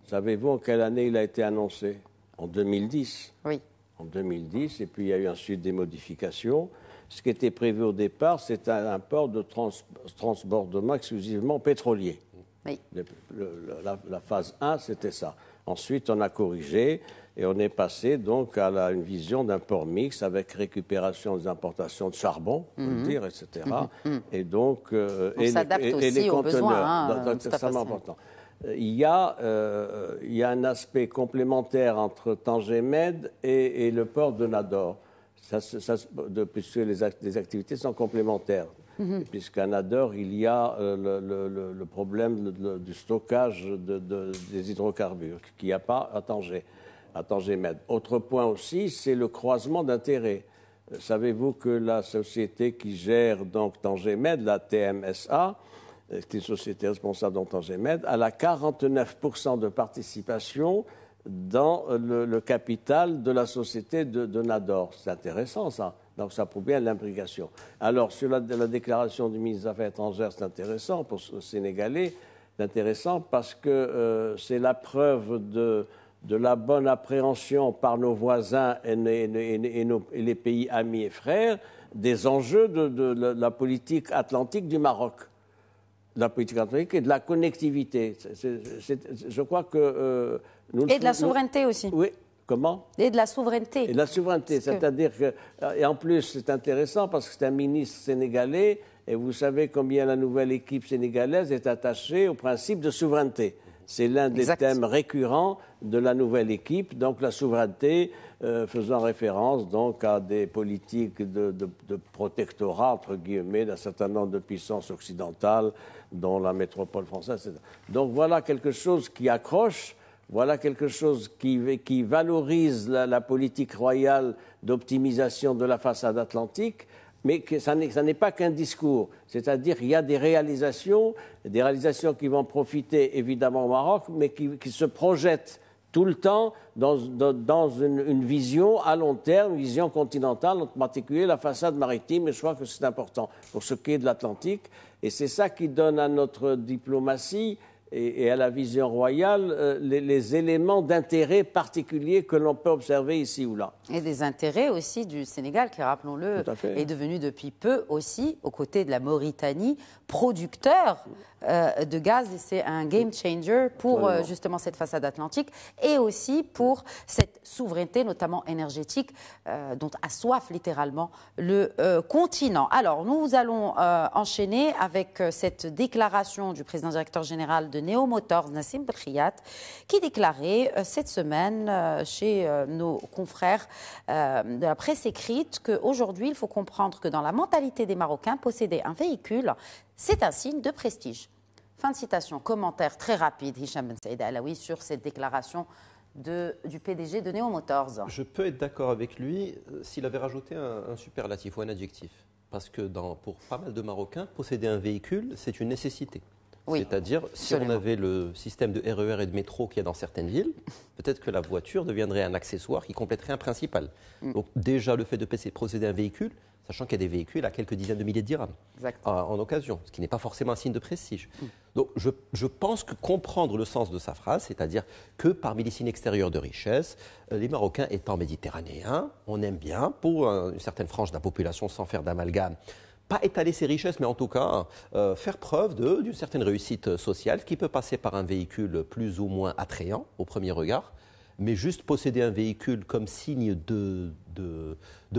Savez-vous en quelle année il a été annoncé? En 2010. Oui. En 2010, et puis il y a eu ensuite des modifications. Ce qui était prévu au départ, c'était un port de transbordement exclusivement pétrolier. Oui. La phase 1, c'était ça. Ensuite, on a corrigé et on est passé donc à une vision d'un port mixte avec récupération des importations de charbon, on peut le dire, etc. Et donc, on s'adapte aussi les aux conteneurs. Besoins, c'est extrêmement important. Il y a un aspect complémentaire entre Tanger Med et le port de Nador. Puisque les activités sont complémentaires. Puisqu'à Nador, il y a le problème du stockage des hydrocarbures, qu'il n'y a pas à Tanger Med. Autre point aussi, c'est le croisement d'intérêts. Savez-vous que la société qui gère donc Tanger Med, la TMSA, qui est une société responsable dans Tanger Med, elle a 49% de participation dans le capital de la société de Nador. C'est intéressant, ça. Donc, ça prouve bien l'implication. Alors, sur la déclaration du ministre des Affaires étrangères, c'est intéressant pour le Sénégalais. C'est intéressant parce que c'est la preuve de la bonne appréhension par nos voisins et les pays amis et frères des enjeux de la politique atlantique du Maroc, de la politique atlantique et de la connectivité. Je crois que... et de la souveraineté aussi. Oui. Comment ? Et de la souveraineté. Et de la souveraineté, c'est-à-dire que... Et en plus, c'est intéressant parce que c'est un ministre sénégalais et vous savez combien la nouvelle équipe sénégalaise est attachée au principe de souveraineté. C'est l'un des thèmes récurrents de la nouvelle équipe, donc la souveraineté, faisant référence donc à des politiques de protectorat, entre guillemets, d'un certain nombre de puissances occidentales, dont la métropole française, etc. Donc voilà quelque chose qui accroche, voilà quelque chose qui valorise la politique royale d'optimisation de la façade atlantique, mais que ça n'est pas qu'un discours. C'est-à-dire qu'il y a des réalisations qui vont profiter évidemment au Maroc, mais qui se projettent tout le temps dans une vision à long terme, une vision continentale, en particulier la façade maritime, et je crois que c'est important pour ce qui est de l'Atlantique. Et c'est ça qui donne à notre diplomatie et à la vision royale les éléments d'intérêt particuliers que l'on peut observer ici ou là. Et des intérêts aussi du Sénégal, qui, rappelons-le, est devenu depuis peu aussi, aux côtés de la Mauritanie, producteur de gaz. Et c'est un game changer pour justement cette façade atlantique et aussi pour cette souveraineté, notamment énergétique, dont a soif littéralement le continent. Alors, nous allons enchaîner avec cette déclaration du président directeur général de Neo Motors, Nassim Belkhiat, qui déclarait cette semaine chez nos confrères de la presse écrite qu'aujourd'hui, il faut comprendre que dans la mentalité des Marocains, posséder un véhicule, c'est un signe de prestige. Fin de citation. Commentaire très rapide, Hicham Ben Saïd Alaoui, sur cette déclaration du PDG de Neo Motors. Je peux être d'accord avec lui s'il avait rajouté un superlatif ou un adjectif. Parce que pour pas mal de Marocains, posséder un véhicule, c'est une nécessité. Oui, c'est-à-dire, si on avait le système de RER et de métro qu'il y a dans certaines villes, peut-être que la voiture deviendrait un accessoire qui compléterait un principal. Donc déjà, le fait de posséder un véhicule, sachant qu'il y a des véhicules à quelques dizaines de milliers de dirhams en occasion, ce qui n'est pas forcément un signe de prestige. Donc je pense que comprendre le sens de sa phrase, c'est-à-dire que parmi les signes extérieurs de richesse, les Marocains étant méditerranéens, on aime bien, pour une certaine frange de la population, sans faire d'amalgame, pas étaler ses richesses, mais en tout cas faire preuve d'une certaine réussite sociale qui peut passer par un véhicule plus ou moins attrayant au premier regard, mais juste posséder un véhicule comme signe de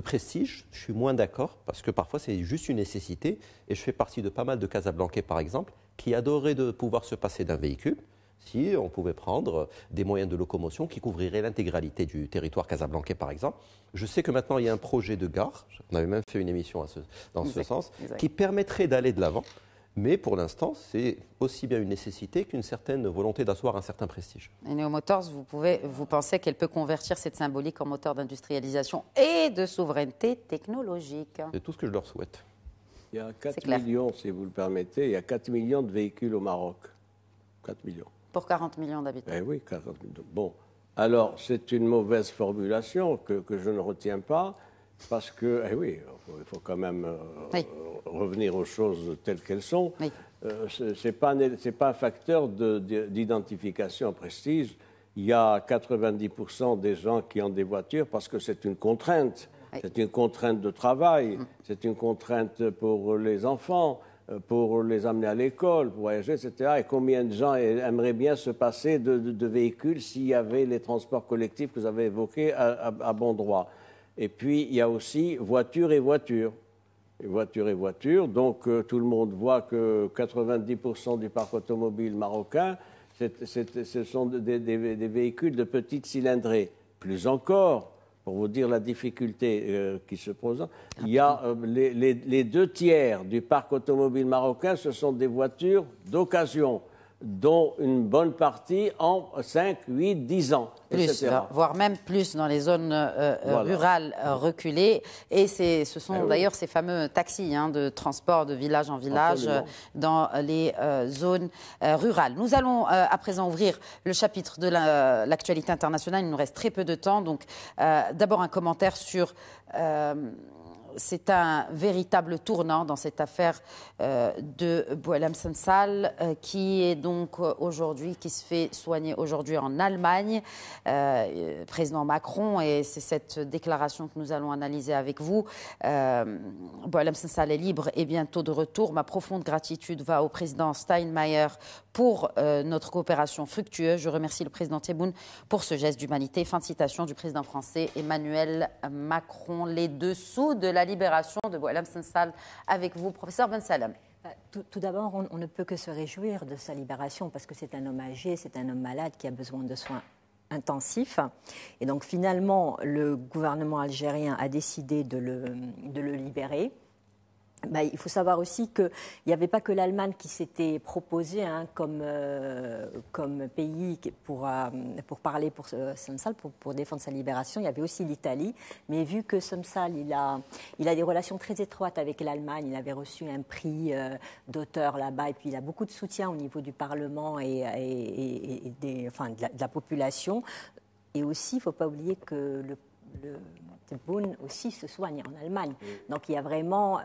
prestige, je suis moins d'accord, parce que parfois c'est juste une nécessité, et je fais partie de pas mal de Casablancais par exemple, qui adoraient de pouvoir se passer d'un véhicule, si on pouvait prendre des moyens de locomotion qui couvriraient l'intégralité du territoire casablancais, par exemple. Je sais que maintenant, il y a un projet de gare, on avait même fait une émission dans ce sens, qui permettrait d'aller de l'avant, mais pour l'instant, c'est aussi bien une nécessité qu'une certaine volonté d'asseoir un certain prestige. Et Neo Motors, vous pensez qu'elle peut convertir cette symbolique en moteur d'industrialisation et de souveraineté technologique? C'est tout ce que je leur souhaite. Il y a 4 millions, si vous le permettez, il y a 4 millions de véhicules au Maroc. 4 millions. Pour 40 millions d'habitants. Eh oui, 40 millions. Bon, alors c'est une mauvaise formulation que je ne retiens pas, parce que, eh oui, il faut quand même revenir aux choses telles qu'elles sont. Oui. C'est pas un facteur d'identification en prestige. Il y a 90% des gens qui ont des voitures parce que c'est une contrainte. Oui. C'est une contrainte de travail, c'est une contrainte pour les enfants, pour les amener à l'école, pour voyager, etc. Et combien de gens aimeraient bien se passer de véhicules s'il y avait les transports collectifs que vous avez évoqués à bon droit. Et puis, il y a aussi voiture et voiture. Voiture et voiture. Donc, tout le monde voit que 90% du parc automobile marocain, ce sont des véhicules de petite cylindrée. Plus encore, pour vous dire la difficulté qui se pose, il y a les 2 tiers du parc automobile marocain, ce sont des voitures d'occasion, dont une bonne partie en 5, 8, 10 ans, plus, etc. Voire même plus dans les zones rurales reculées. Et ce sont d'ailleurs ces fameux taxis de transport de village en village dans les zones rurales. Nous allons à présent ouvrir le chapitre de l'actualité internationale. Il nous reste très peu de temps. Donc, d'abord un commentaire sur c'est un véritable tournant dans cette affaire de Boualem Sansal, qui est donc aujourd'hui, qui se fait soigner aujourd'hui en Allemagne. Président Macron, et c'est cette déclaration que nous allons analyser avec vous. Boualem Sansal est libre et bientôt de retour. Ma profonde gratitude va au président Steinmeier pour notre coopération fructueuse. Je remercie le président Tebboune pour ce geste d'humanité. Fin de citation du président français Emmanuel Macron. Les dessous de la libération de Boualem Sansal avec vous, professeur Ben Salem. Tout d'abord, on ne peut que se réjouir de sa libération parce que c'est un homme âgé, c'est un homme malade qui a besoin de soins intensifs. Et donc finalement, le gouvernement algérien a décidé de le libérer. Il faut savoir aussi qu'il n'y avait pas que l'Allemagne qui s'était proposée comme pays pour parler pour Sansal, pour défendre sa libération. Il y avait aussi l'Italie. Mais vu que Sansal, il a des relations très étroites avec l'Allemagne, il avait reçu un prix d'auteur là-bas, et puis il a beaucoup de soutien au niveau du Parlement et de la population. Et aussi, il ne faut pas oublier que le Tebboune aussi se soigne en Allemagne. Donc il y a vraiment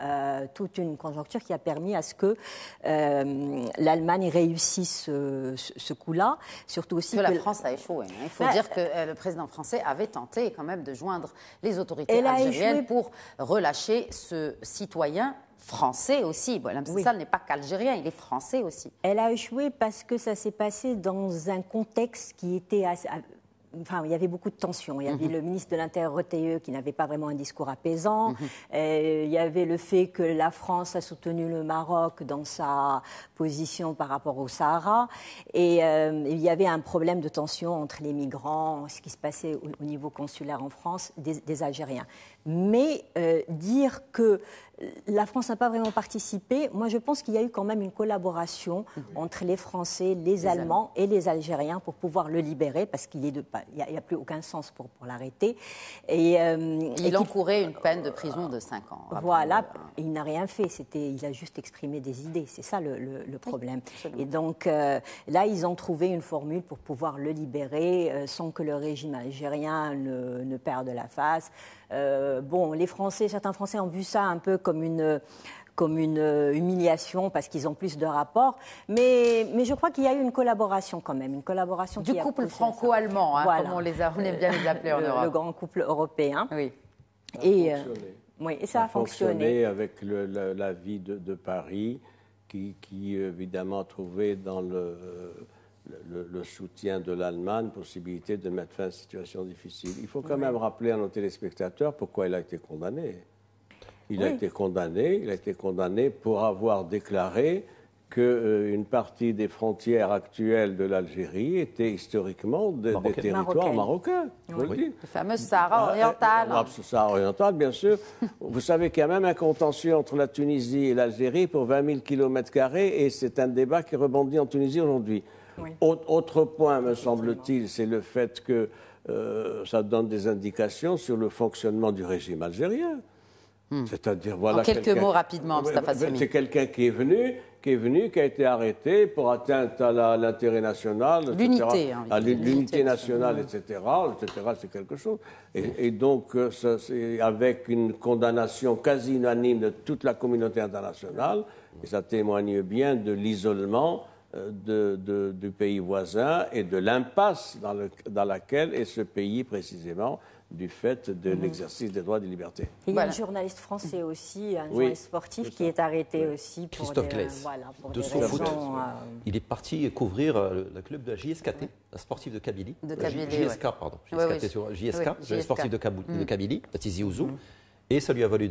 toute une conjoncture qui a permis à ce que l'Allemagne réussisse ce coup-là. Surtout aussi que la France a échoué. Il faut dire que le président français avait tenté quand même de joindre les autorités algériennes pour relâcher ce citoyen français aussi. Boualem Sansal n'est pas qu'algérien, il est français aussi. Elle a échoué parce que ça s'est passé dans un contexte qui était assez... Enfin, il y avait beaucoup de tensions. Il y avait le ministre de l'Intérieur Retailleau qui n'avait pas vraiment un discours apaisant. Il y avait le fait que la France a soutenu le Maroc dans sa position par rapport au Sahara. Et il y avait un problème de tension entre les migrants, ce qui se passait au niveau consulaire en France, des Algériens. Mais dire que la France n'a pas vraiment participé, moi je pense qu'il y a eu quand même une collaboration entre les Français, les Allemands et les Algériens pour pouvoir le libérer, parce qu'il n'y a plus aucun sens pour l'arrêter. Il encourait une peine de prison de 5 ans. Voilà, il n'a rien fait, il a juste exprimé des idées, c'est ça le problème. Et donc là, ils ont trouvé une formule pour pouvoir le libérer sans que le régime algérien ne perde la face. Certains Français ont vu ça un peu comme une humiliation parce qu'ils ont plus de rapports. Mais je crois qu'il y a eu une collaboration quand même. Une collaboration du couple franco-allemand, voilà. Comme on aime bien les appeler en Europe. Le grand couple européen. Oui. Et ça a fonctionné. Avec la vie de Paris qui évidemment a trouvé dans le soutien de l'Allemagne, possibilité de mettre fin à une situation difficile. Il faut quand même rappeler à nos téléspectateurs pourquoi il a été condamné. Il a été condamné pour avoir déclaré qu'une partie des frontières actuelles de l'Algérie étaient historiquement des territoires marocains. Le fameux Sahara oriental. Le Sahara oriental, bien sûr. Vous savez qu'il y a même un contentieux entre la Tunisie et l'Algérie pour 20 000 km², et c'est un débat qui rebondit en Tunisie aujourd'hui. Oui. Autre point, me semble-t-il, c'est le fait que ça donne des indications sur le fonctionnement du régime algérien. C'est-à-dire, voilà. En quelques mots rapidement, Moustapha Semi. C'est quelqu'un qui est venu, qui a été arrêté pour atteinte à l'intérêt national, l'unité nationale, etc. C'est quelque chose. Et donc, avec une condamnation quasi unanime de toute la communauté internationale, et ça témoigne bien de l'isolement du pays voisin et de l'impasse dans laquelle est ce pays précisément, du fait de l'exercice des droits et des libertés. Et il y a un journaliste français aussi, un journaliste sportif qui est arrêté aussi pour Christophe Claes, de son raisons. Il est parti couvrir le club de la JSKT, un sportif de Kabylie. JSK, pardon. JSK, le sportif de Kabylie, à Tizi Ouzou. Et ça lui a valu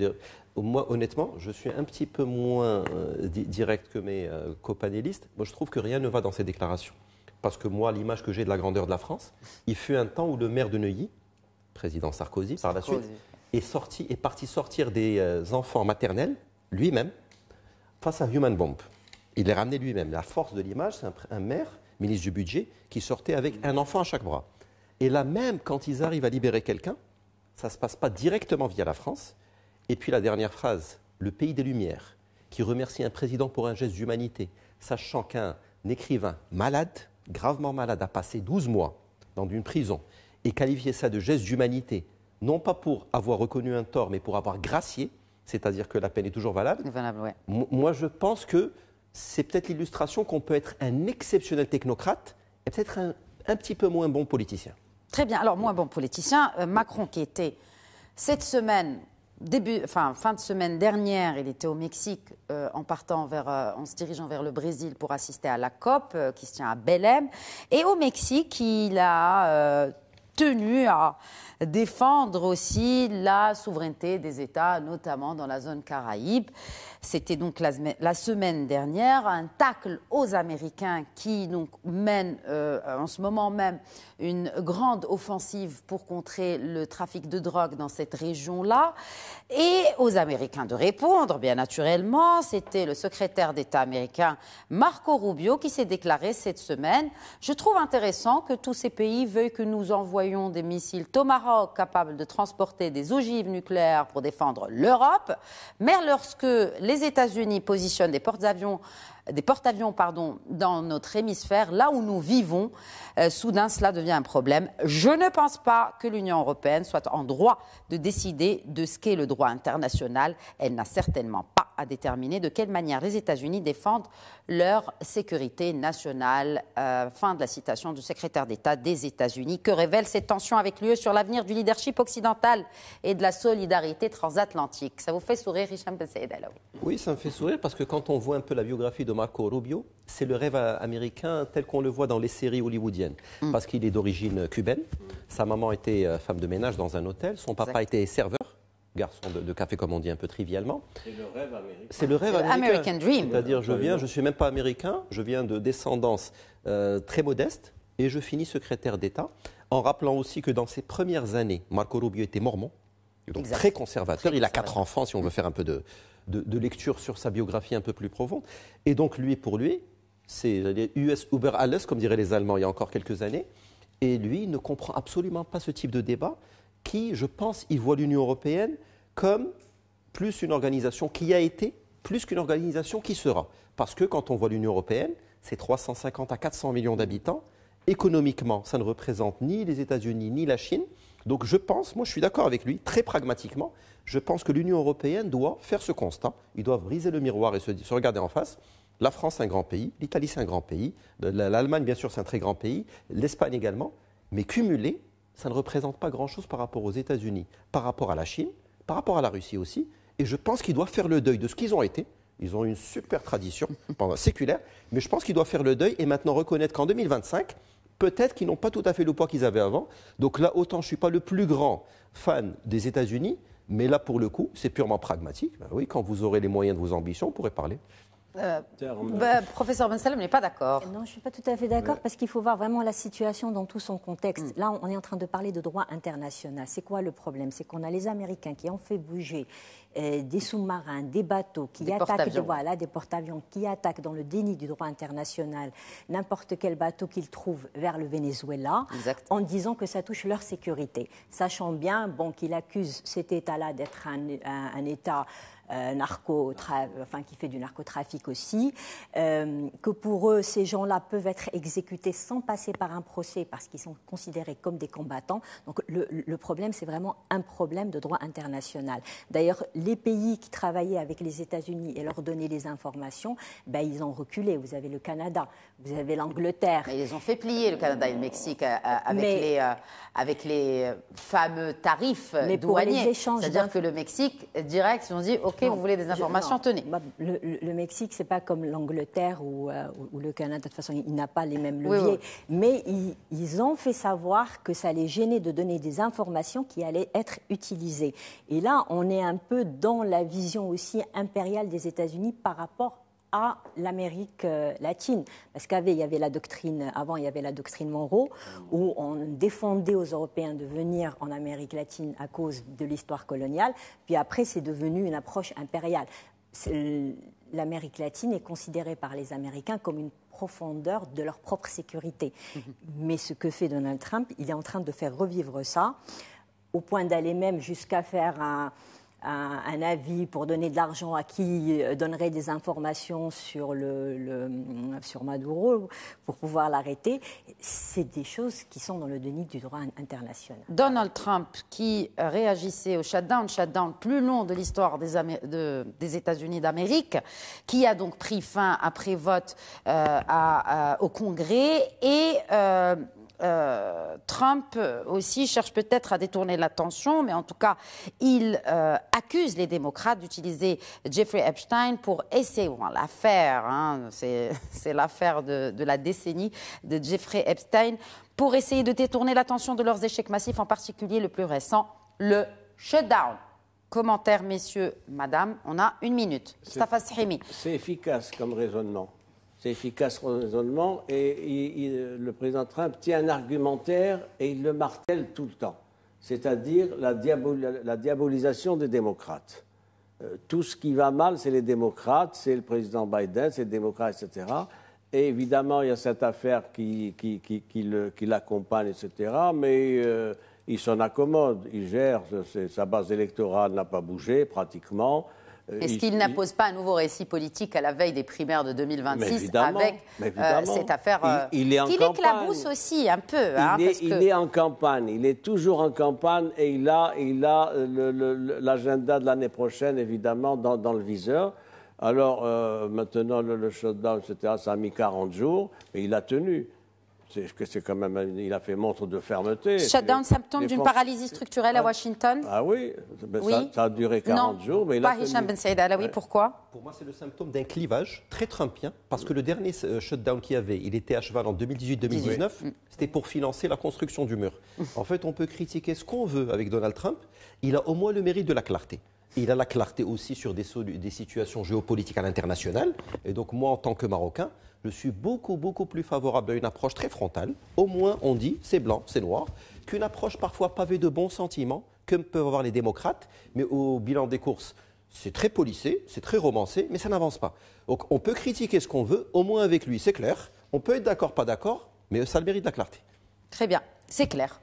Moi, honnêtement, je suis un petit peu moins direct que mes copanélistes. Moi, je trouve que rien ne va dans ces déclarations. Parce que moi, l'image que j'ai de la grandeur de la France, il fut un temps où le maire de Neuilly, président Sarkozy, par la suite, est parti sortir des enfants maternels, lui-même, face à Human Bomb. Il les ramenait lui-même. La force de l'image, c'est un maire, ministre du budget, qui sortait avec un enfant à chaque bras. Et là, même quand ils arrivent à libérer quelqu'un, ça ne se passe pas directement via la France. Et puis la dernière phrase, le pays des Lumières, qui remercie un président pour un geste d'humanité, sachant qu'un écrivain malade, gravement malade, a passé 12 mois dans une prison, et qualifier ça de geste d'humanité, non pas pour avoir reconnu un tort, mais pour avoir gracié, c'est-à-dire que la peine est toujours valable. Valable, ouais. Moi, je pense que c'est peut-être l'illustration qu'on peut être un exceptionnel technocrate et peut-être un petit peu moins bon politicien. Très bien. Alors, moins bon politicien, Macron qui était cette semaine, fin de semaine dernière, il était au Mexique en se dirigeant vers le Brésil pour assister à la COP qui se tient à Belém. Et au Mexique, il a tenu à défendre aussi la souveraineté des États, notamment dans la zone Caraïbe. C'était donc la semaine dernière, un tacle aux Américains qui donc mènent en ce moment même une grande offensive pour contrer le trafic de drogue dans cette région-là. Et aux Américains de répondre, bien naturellement, c'était le secrétaire d'État américain Marco Rubio qui s'est déclaré cette semaine. Je trouve intéressant que tous ces pays veuillent que nous envoyions des missiles Tomahawk capables de transporter des ogives nucléaires pour défendre l'Europe. Mais lorsque les États-Unis positionnent des porte-avions dans notre hémisphère, là où nous vivons, soudain cela devient un problème. Je ne pense pas que l'Union européenne soit en droit de décider de ce qu'est le droit international. Elle n'a certainement pas à déterminer de quelle manière les États-Unis défendent leur sécurité nationale. Fin de la citation du secrétaire d'État des États-Unis. Que révèle cette tension avec l'UE sur l'avenir du leadership occidental et de la solidarité transatlantique? Ça vous fait sourire, Hicham Ben Saïd Alaoui? Oui, ça me fait sourire parce que quand on voit un peu la biographie de Marco Rubio, c'est le rêve américain tel qu'on le voit dans les séries hollywoodiennes. Parce qu'il est d'origine cubaine. Sa maman était femme de ménage dans un hôtel. Son papa était serveur, garçon de café comme on dit un peu trivialement. C'est le rêve américain. C'est le rêve américain. American Dream. C'est-à-dire je ne suis même pas américain, je viens de descendance très modeste et je finis secrétaire d'État. En rappelant aussi que dans ses premières années, Marco Rubio était mormon, donc très conservateur. Il a 4 enfants si on veut faire un peu de lecture sur sa biographie un peu plus profonde. Et donc pour lui, c'est US Uber alles, comme diraient les Allemands il y a encore quelques années. Et lui, il ne comprend absolument pas ce type de débat qui, je pense, il voit l'Union européenne comme plus une organisation qui a été, plus qu'une organisation qui sera. Parce que quand on voit l'Union européenne, c'est 350 à 400 millions d'habitants. Économiquement, ça ne représente ni les États-Unis ni la Chine. Donc je pense, moi je suis d'accord avec lui, très pragmatiquement, je pense que l'Union européenne doit faire ce constat. Ils doivent briser le miroir et se regarder en face. La France, c'est un grand pays. L'Italie, c'est un grand pays. L'Allemagne, bien sûr, c'est un très grand pays. L'Espagne également. Mais cumulé, ça ne représente pas grand-chose par rapport aux États-Unis, par rapport à la Chine, par rapport à la Russie aussi. Et je pense qu'ils doivent faire le deuil de ce qu'ils ont été. Ils ont une super tradition séculaire. Mais je pense qu'ils doivent faire le deuil et maintenant reconnaître qu'en 2025, peut-être qu'ils n'ont pas tout à fait le poids qu'ils avaient avant. Donc là, autant je ne suis pas le plus grand fan des États-Unis, mais là, pour le coup, c'est purement pragmatique. Ben oui, quand vous aurez les moyens de vos ambitions, on pourrait parler. Professeur Ben Salem n'est pas d'accord. Non, je ne suis pas tout à fait d'accord parce qu'il faut voir vraiment la situation dans tout son contexte. Là, on est en train de parler de droit international. C'est quoi le problème? C'est qu'on a les Américains qui ont fait bouger des sous-marins, des bateaux qui attaquent, des porte-avions qui attaquent dans le déni du droit international n'importe quel bateau qu'ils trouvent vers le Venezuela, en disant que ça touche leur sécurité. Sachant bien qu'ils accusent cet État-là d'être un État qui fait du narcotrafic aussi, que pour eux, ces gens-là peuvent être exécutés sans passer par un procès parce qu'ils sont considérés comme des combattants. Donc le problème, c'est vraiment un problème de droit international. D'ailleurs, les pays qui travaillaient avec les États-Unis et leur donnaient les informations, ils ont reculé. Vous avez le Canada, vous avez l'Angleterre. Mais ils ont fait plier le Canada et le Mexique avec les fameux tarifs douaniers. C'est-à-dire que le Mexique, direct, ils ont dit « Ok, vous voulez des informations, tenez ». Le Mexique, ce n'est pas comme l'Angleterre ou le Canada. De toute façon, il n'a pas les mêmes leviers. Mais ils ont fait savoir que ça les gênait de donner des informations qui allaient être utilisées. Et là, on est un peu dans la vision aussi impériale des États-Unis par rapport à l'Amérique latine. Parce avant, il y avait la doctrine Monroe, où on défendait aux Européens de venir en Amérique latine à cause de l'histoire coloniale. Puis après, c'est devenu une approche impériale. L'Amérique latine est considérée par les Américains comme une profondeur de leur propre sécurité. Mais ce que fait Donald Trump, il est en train de faire revivre ça, au point d'aller même jusqu'à faire un avis pour donner de l'argent à qui donnerait des informations sur Maduro pour pouvoir l'arrêter. C'est des choses qui sont dans le déni du droit international. Donald Trump qui réagissait au shutdown plus long de l'histoire des États-Unis d'Amérique, qui a donc pris fin après vote au Congrès et Trump aussi cherche peut-être à détourner l'attention, mais en tout cas, il accuse les démocrates d'utiliser Jeffrey Epstein pour essayer, l'affaire, c'est l'affaire de la décennie de Jeffrey Epstein, pour essayer de détourner l'attention de leurs échecs massifs, en particulier le plus récent, le shutdown. Commentaire, messieurs, madame, on a 1 minute. Mustafa Sahimi. C'est efficace comme raisonnement. C'est efficace comme raisonnement et le président Trump tient un argumentaire et il le martèle tout le temps, c'est-à-dire la diabolisation des démocrates. Tout ce qui va mal, c'est les démocrates, c'est le président Biden, c'est les démocrates, etc. Et évidemment, il y a cette affaire qui l'accompagne, etc. Mais il s'en accommode, il gère, sa base électorale n'a pas bougé pratiquement. Est-ce qu'il n'impose pas un nouveau récit politique à la veille des primaires de 2026 avec cette affaire qui l'éclabousse aussi un peu il est en campagne, il est toujours en campagne et il a l'agenda de l'année prochaine, évidemment, dans le viseur. Alors, maintenant, le shutdown, etc., ça a mis 40 jours, mais il a tenu. C'est quand même, il a fait montre de fermeté. Shutdown, symptôme d'une paralysie structurelle à Washington. Ah oui, oui. Ça a duré 40 jours. Mais pas Hicham Ben Saïd Alaoui, pourquoi? Pour moi, c'est le symptôme d'un clivage très trumpien, parce que le dernier shutdown qu'il y avait, il était à cheval en 2018-2019, c'était pour financer la construction du mur. En fait, on peut critiquer ce qu'on veut avec Donald Trump, il a au moins le mérite de la clarté. Il a la clarté aussi sur des situations géopolitiques à l'international. Et donc, moi, en tant que Marocain, je suis beaucoup plus favorable à une approche très frontale. Au moins, on dit c'est blanc, c'est noir, qu'une approche parfois pavée de bons sentiments, comme peuvent avoir les démocrates, mais au bilan des courses, c'est très policé, c'est très romancé, mais ça n'avance pas. Donc, on peut critiquer ce qu'on veut, au moins avec lui, c'est clair. On peut être d'accord, pas d'accord, mais ça a le mérite de la clarté. Très bien, c'est clair.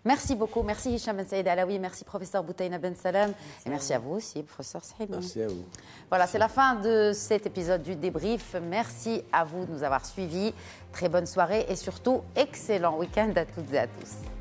Merci beaucoup. Merci Hicham Ben Saïd Alaoui, merci professeur Boutaina Ben Salam. Et merci à vous aussi, professeur Sahimi. Merci à vous. Voilà, c'est la fin de cet épisode du débrief. Merci à vous de nous avoir suivis. Très bonne soirée et surtout, excellent week-end à toutes et à tous.